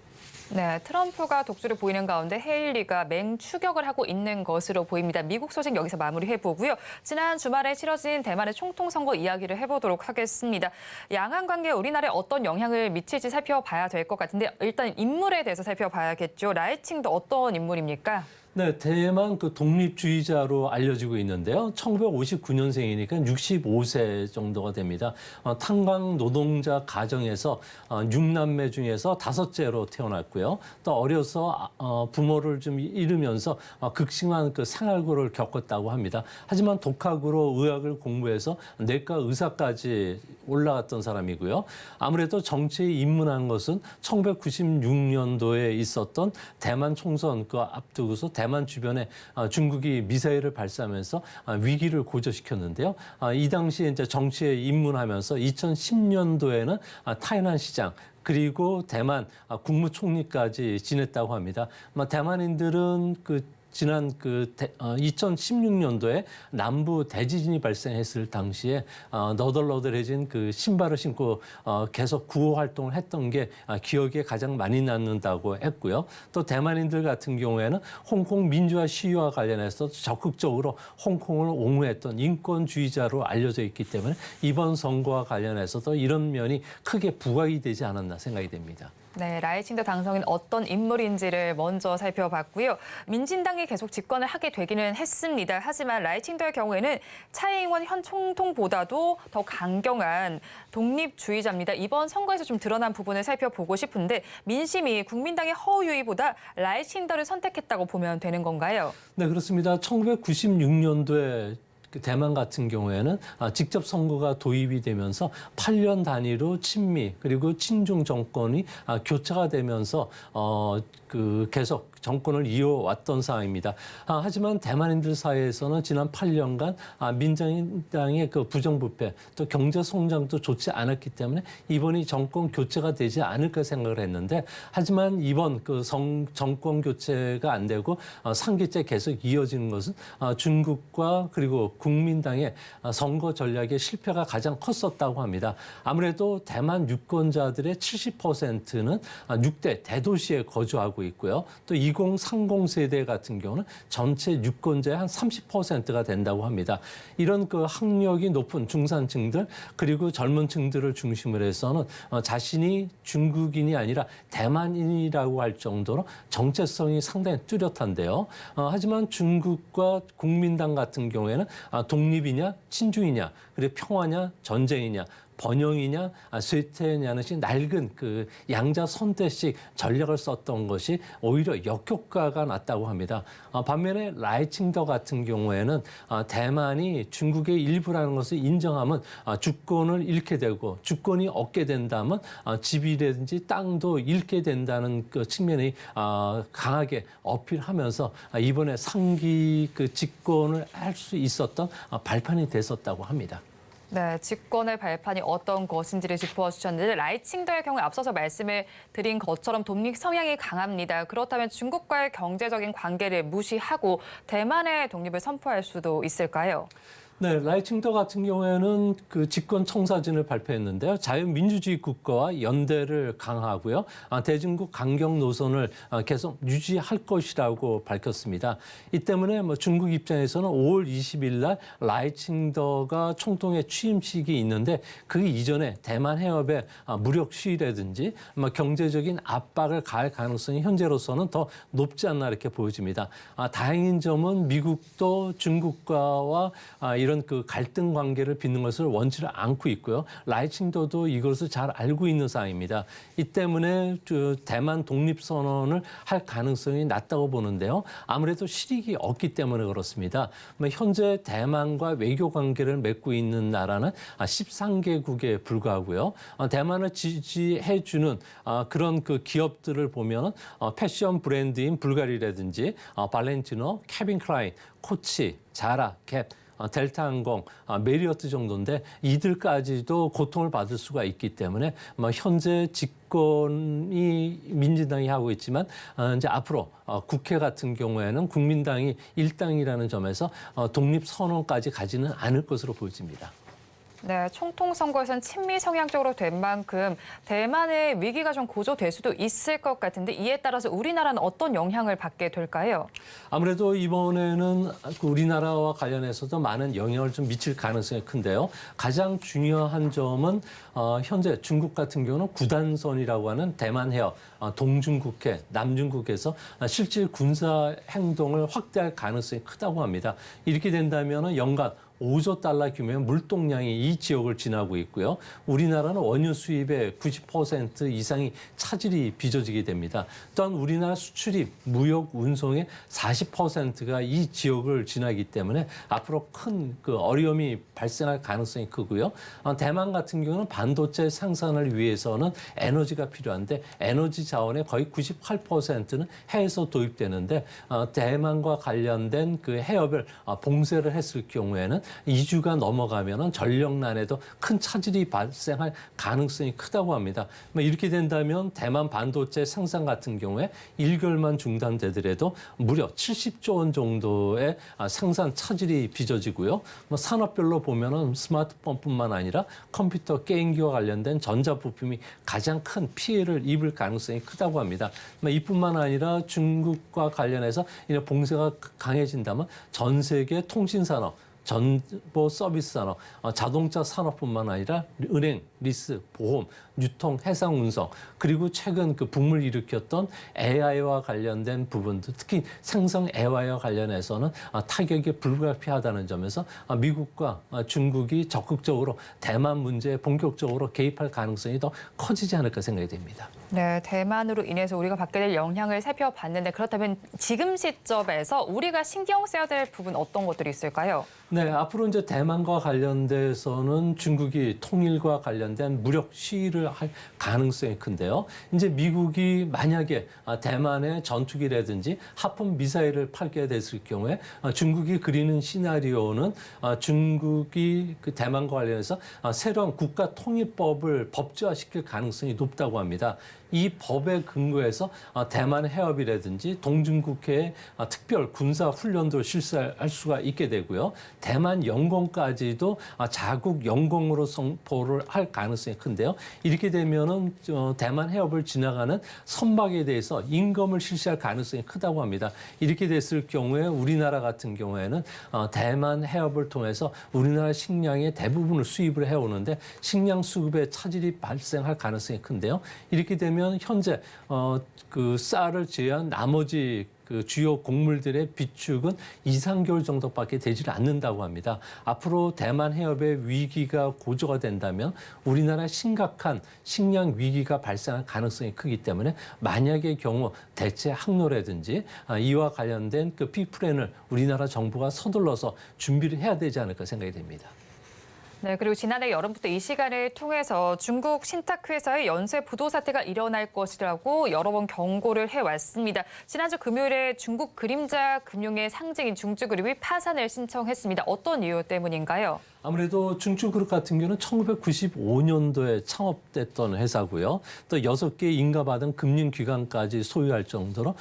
네, 트럼프가 독주를 보이는 가운데 헤일리가 맹추격을 하고 있는 것으로 보입니다. 미국 소식 여기서 마무리해보고요. 지난 주말에 치러진 대만의 총통선거 이야기를 해보도록 하겠습니다. 양안 관계에 우리나라에 어떤 영향을 미칠지 살펴봐야 될 것 같은데 일단 인물에 대해서 살펴봐야겠죠. 라이칭도 어떤 인물입니까? 네, 대만 독립주의자로 알려지고 있는데요. 1959년생이니까 65세 정도가 됩니다. 탄광 노동자 가정에서 6남매 중에서 5째로 태어났고요. 또 어려서 부모를 좀 잃으면서 극심한 생활고를 겪었다고 합니다. 하지만 독학으로 의학을 공부해서 내과 의사까지 올라갔던 사람이고요. 아무래도 정치에 입문한 것은 1996년도에 있었던 대만 총선 앞두고서 대만 주변에 중국이 미사일을 발사하면서 위기를 고조시켰는데요. 이 당시에 이제 정치에 입문하면서 2010년도에는 타이난 시장 그리고 대만 국무총리까지 지냈다고 합니다. 대만인들은 지난 2016년도에 남부 대지진이 발생했을 당시에 너덜너덜해진 그 신발을 신고 계속 구호 활동을 했던 게 기억에 가장 많이 남는다고 했고요. 또 대만인들 같은 경우에는 홍콩 민주화 시위와 관련해서 적극적으로 홍콩을 옹호했던 인권주의자로 알려져 있기 때문에 이번 선거와 관련해서도 이런 면이 크게 부각이 되지 않았나 생각이 됩니다. 네, 라이칭더 당선인 어떤 인물인지를 먼저 살펴봤고요. 민진당이 계속 집권을 하게 되기는 했습니다. 하지만 라이칭더의 경우에는 차이잉원 현 총통보다도 더 강경한 독립주의자입니다. 이번 선거에서 좀 드러난 부분을 살펴보고 싶은데 민심이 국민당의 허우유이보다 라이칭더를 선택했다고 보면 되는 건가요? 네, 그렇습니다. 1996년도에 대만 같은 경우에는 직접 선거가 도입이 되면서 8년 단위로 친미 그리고 친중 정권이 교차가 되면서 계속 정권을 이어왔던 상황입니다. 하지만 대만인들 사이에서는 지난 8년간 민주당의 그 부정부패 또 경제 성장도 좋지 않았기 때문에 이번이 정권 교체가 되지 않을까 생각을 했는데 하지만 이번 정권 교체가 안 되고 3기째 계속 이어지는 것은 중국과 그리고 국민당의 선거 전략의 실패가 가장 컸었다고 합니다. 아무래도 대만 유권자들의 70%는 6대 대도시에 거주하고 있고요. 또 2030 세대 같은 경우는 전체 유권자의 한 30%가 된다고 합니다. 이런 학력이 높은 중산층들 그리고 젊은 층들을 중심으로 해서는 자신이 중국인이 아니라 대만인이라고 할 정도로 정체성이 상당히 뚜렷한데요. 하지만 중국과 국민당 같은 경우에는 독립이냐 친중이냐 그리고 평화냐 전쟁이냐 번영이냐 쇠퇴냐는 낡은 양자 선택식 전략을 썼던 것이 오히려 역효과가 났다고 합니다. 반면에 라이칭더 같은 경우에는 대만이 중국의 일부라는 것을 인정하면 주권을 잃게 되고 주권이 얻게 된다면 집이라든지 땅도 잃게 된다는 측면이 강하게 어필하면서 이번에 상기 집권을 할 수 있었던 발판이 됐었다고 합니다. 네, 집권의 발판이 어떤 것인지를 짚어주셨는데 라이칭더의 경우에 앞서서 말씀을 드린 것처럼 독립 성향이 강합니다. 그렇다면 중국과의 경제적인 관계를 무시하고 대만의 독립을 선포할 수도 있을까요? 네, 라이칭더 같은 경우에는 집권 청사진을 발표했는데요. 자유민주주의 국가와 연대를 강화하고요. 대중국 강경 노선을 계속 유지할 것이라고 밝혔습니다. 이 때문에 중국 입장에서는 5월 20일 날 라이칭더가 총통의 취임식이 있는데 그 이전에 대만 해협에 무력 시위라든지 경제적인 압박을 가할 가능성이 현재로서는 더 높지 않나 이렇게 보여집니다. 다행인 점은 미국도 중국과와 이런 갈등 관계를 빚는 것을 원치를 않고 있고요. 라이칭더도 이것을 잘 알고 있는 상황입니다. 이 때문에 대만 독립선언을 할 가능성이 낮다고 보는데요. 아무래도 실익이 없기 때문에 그렇습니다. 현재 대만과 외교 관계를 맺고 있는 나라는 13개국에 불과하고요. 대만을 지지해주는 그런 기업들을 보면 패션 브랜드인 불가리라든지 발렌티노, 케빈 클라인, 코치, 자라, 갭, 델타항공, 메리어트 정도인데 이들까지도 고통을 받을 수가 있기 때문에 현재 집권이 민진당이 하고 있지만 이제 앞으로 국회 같은 경우에는 국민당이 일당이라는 점에서 독립 선언까지 가지는 않을 것으로 보여집니다. 네, 총통 선거에서는 친미 성향 쪽으로 된 만큼 대만의 위기가 좀 고조될 수도 있을 것 같은데 이에 따라서 우리나라는 어떤 영향을 받게 될까요? 아무래도 이번에는 우리나라와 관련해서도 많은 영향을 좀 미칠 가능성이 큰데요. 가장 중요한 점은 현재 중국 같은 경우는 구단선이라고 하는 대만 해협, 동중국해, 남중국에서 실질 군사 행동을 확대할 가능성이 크다고 합니다. 이렇게 된다면 연간 5조 달러 규모의 물동량이 이 지역을 지나고 있고요. 우리나라는 원유 수입의 90% 이상이 차질이 빚어지게 됩니다. 또한 우리나라 수출입, 무역, 운송의 40%가 이 지역을 지나기 때문에 앞으로 큰 그 어려움이 발생할 가능성이 크고요. 대만 같은 경우는 반도체 생산을 위해서는 에너지가 필요한데 에너지 자원의 거의 98%는 해에서 도입되는데 대만과 관련된 그 해협을 봉쇄를 했을 경우에는 2주가 넘어가면은 전력난에도 큰 차질이 발생할 가능성이 크다고 합니다. 이렇게 된다면 대만 반도체 생산 같은 경우에 1개월만 중단되더라도 무려 70조 원 정도의 생산 차질이 빚어지고요. 산업별로 보면은 스마트폰뿐만 아니라 컴퓨터, 게임기와 관련된 전자부품이 가장 큰 피해를 입을 가능성이 크다고 합니다. 이뿐만 아니라 중국과 관련해서 이런 봉쇄가 강해진다면 전 세계 통신산업, 정보 서비스 산업, 자동차 산업뿐만 아니라 은행, 리스, 보험, 유통, 해상 운송, 그리고 최근 그 붐을 일으켰던 AI와 관련된 부분들, 특히 생성 AI와 관련해서는 타격이 불가피하다는 점에서 미국과 중국이 적극적으로 대만 문제에 본격적으로 개입할 가능성이 더 커지지 않을까 생각이 됩니다. 네, 대만으로 인해서 우리가 받게 될 영향을 살펴봤는데 그렇다면 지금 시점에서 우리가 신경 써야 될 부분 어떤 것들이 있을까요? 네, 앞으로 이제 대만과 관련돼서는 중국이 통일과 관련된 무력 시위를 할 가능성이 큰데요. 이제 미국이 만약에 대만에 전투기라든지 하품 미사일을 팔게 됐을 경우에 중국이 그리는 시나리오는 중국이 그 대만과 관련해서 새로운 국가 통일법을 법제화시킬 가능성이 높다고 합니다. 이 법에 근거해서 대만 해협이라든지 동중국해의 특별 군사 훈련도 실시할 수가 있게 되고요. 대만 영공까지도 자국 영공으로 선포를 할 가능성이 큰데요. 이렇게 되면은 대만 해협을 지나가는 선박에 대해서 임금을 실시할 가능성이 크다고 합니다. 이렇게 됐을 경우에 우리나라 같은 경우에는 대만 해협을 통해서 우리나라 식량의 대부분을 수입을 해오는데 식량 수급에 차질이 발생할 가능성이 큰데요. 이렇게 되면 현재 그 쌀을 제외한 나머지 그 주요 곡물들의 비축은 2~3개월 정도밖에 되질 않는다고 합니다. 앞으로 대만 해협의 위기가 고조가 된다면 우리나라에 심각한 식량 위기가 발생할 가능성이 크기 때문에 만약의 경우 대체 항로라든지 이와 관련된 그 B플랜을 우리나라 정부가 서둘러서 준비를 해야 되지 않을까 생각이 됩니다. 네, 그리고 지난해 여름부터 이 시간을 통해서 중국 신탁회사의 연쇄 부도 사태가 일어날 것이라고 여러 번 경고를 해왔습니다. 지난주 금요일에 중국 그림자 금융의 상징인 중추그룹이 파산을 신청했습니다. 어떤 이유 때문인가요? 아무래도 중추그룹 같은 경우는 1995년도에 창업됐던 회사고요. 또 6개 인가받은 금융기관까지 소유할 정도로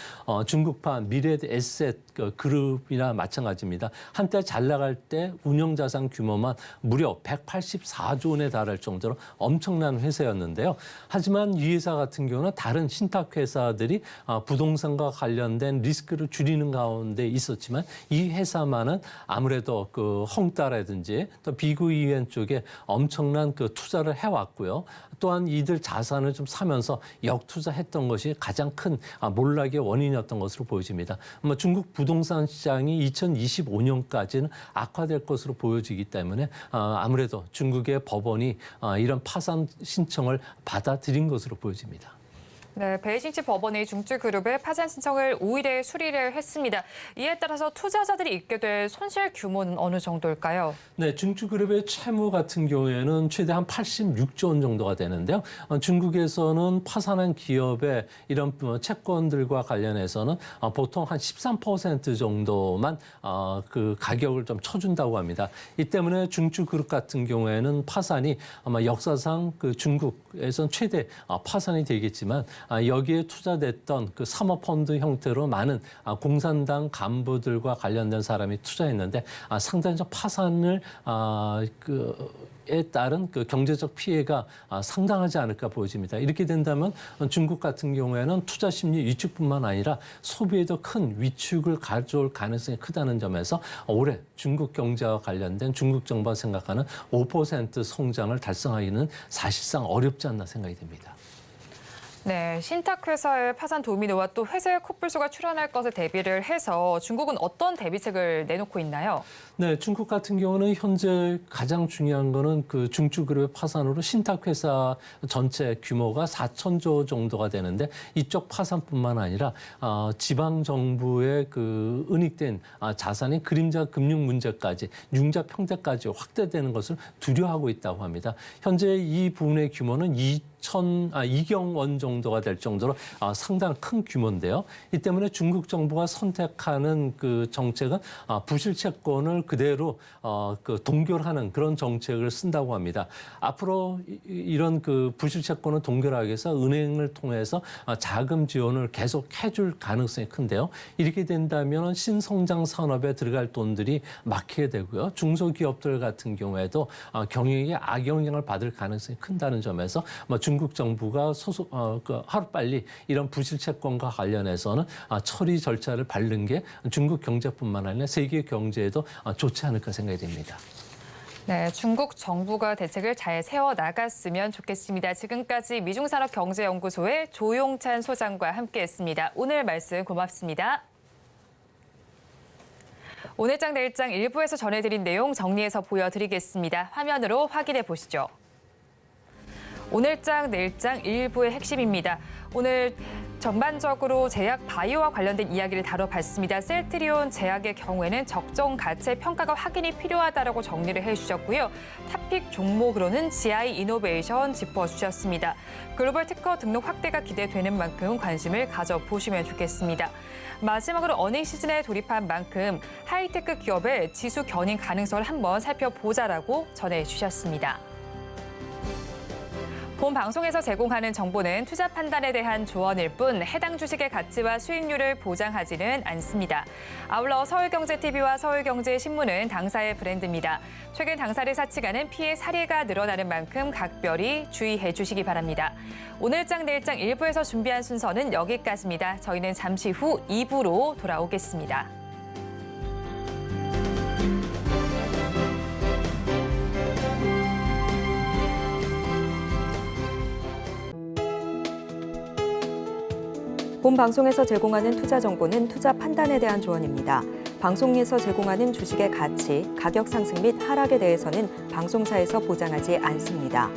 중국판 미래드 에셋 그룹이나 마찬가지입니다. 한때 잘 나갈 때 운영자산 규모만 무려 184조 원에 달할 정도로 엄청난 회사였는데요. 하지만 이 회사 같은 경우는 다른 신탁회사들이 부동산과 관련된 리스크를 줄이는 가운데 있었지만 이 회사만은 아무래도 그 헝다라든지 또 비구 이엔 쪽에 엄청난 그 투자를 해왔고요. 또한 이들 자산을 좀 사면서 역투자했던 것이 가장 큰 몰락의 원인이었던 것으로 보여집니다. 중국 부동산 시장이 2025년까지는 악화될 것으로 보여지기 때문에 아무래도 중국의 법원이 이런 파산 신청을 받아들인 것으로 보여집니다. 네, 베이징시 법원이 중추그룹의 파산 신청을 5일에 수리를 했습니다. 이에 따라서 투자자들이 입게 될 손실 규모는 어느 정도일까요? 네, 중추그룹의 채무 같은 경우에는 최대 한 86조 원 정도가 되는데요. 중국에서는 파산한 기업의 이런 채권들과 관련해서는 보통 한 13% 정도만 그 가격을 좀 쳐준다고 합니다. 이 때문에 중추그룹 같은 경우에는 파산이 아마 역사상 그 중국에선 최대 파산이 되겠지만 여기에 투자됐던 그 사모펀드 형태로 많은 공산당 간부들과 관련된 사람이 투자했는데 상당히 좀 파산을 에 따른 그 경제적 피해가 상당하지 않을까 보여집니다. 이렇게 된다면 중국 같은 경우에는 투자 심리 위축뿐만 아니라 소비에도 큰 위축을 가져올 가능성이 크다는 점에서 올해 중국 경제와 관련된 중국 정부가 생각하는 5% 성장을 달성하기는 사실상 어렵지 않나 생각이 됩니다. 네, 신탁회사의 파산 도미노와 또 회사의 코뿔소가 출현할 것을 대비를 해서 중국은 어떤 대비책을 내놓고 있나요? 네, 중국 같은 경우는 현재 가장 중요한 거는 그 중추그룹의 파산으로 신탁회사 전체 규모가 4천조 정도가 되는데 이쪽 파산뿐만 아니라 지방 정부의 그 은닉된 자산이 그림자 금융 문제까지 융자 평대까지 확대되는 것을 두려워하고 있다고 합니다. 현재 이 부분의 규모는 2경 원 정도가 될 정도로 상당히 큰 규모인데요. 이 때문에 중국 정부가 선택하는 그 정책은 부실 채권을 그대로 그 동결하는 그런 정책을 쓴다고 합니다. 앞으로 이런 그 부실 채권을 동결하기 위해서 은행을 통해서 자금 지원을 계속 해줄 가능성이 큰데요. 이렇게 된다면 신성장 산업에 들어갈 돈들이 막히게 되고요. 중소기업들 같은 경우에도 경영에 악영향을 받을 가능성이 큰다는 점에서 중국 정부가 하루빨리 이런 부실 채권과 관련해서는 처리 절차를 밟는 게 중국 경제뿐만 아니라 세계 경제에도 좋지 않을까 생각이 됩니다. 네, 중국 정부가 대책을 잘 세워나갔으면 좋겠습니다. 지금까지 미중산업경제연구소의 조용찬 소장과 함께했습니다. 오늘 말씀 고맙습니다. 오늘장 내일장 일부에서 전해드린 내용 정리해서 보여드리겠습니다. 화면으로 확인해 보시죠. 오늘장 내일장 일부의 핵심입니다. 오늘 전반적으로 제약 바이오와 관련된 이야기를 다뤄봤습니다. 셀트리온 제약의 경우에는 적정 가치 평가가 확인이 필요하다라고 정리를 해주셨고요. 탑픽 종목으로는 GI 이노베이션 짚어주셨습니다. 글로벌 특허 등록 확대가 기대되는 만큼 관심을 가져보시면 좋겠습니다. 마지막으로 어닝 시즌에 돌입한 만큼 하이테크 기업의 지수 견인 가능성을 한번 살펴보자라고 전해주셨습니다. 본 방송에서 제공하는 정보는 투자 판단에 대한 조언일 뿐 해당 주식의 가치와 수익률을 보장하지는 않습니다. 아울러 서울경제TV와 서울경제신문은 당사의 브랜드입니다. 최근 당사를 사측하는 피해 사례가 늘어나는 만큼 각별히 주의해 주시기 바랍니다. 오늘장 내일장 1부에서 준비한 순서는 여기까지입니다. 저희는 잠시 후 2부로 돌아오겠습니다. 본 방송에서 제공하는 투자 정보는 투자 판단에 대한 조언입니다. 방송에서 제공하는 주식의 가치, 가격 상승 및 하락에 대해서는 방송사에서 보장하지 않습니다.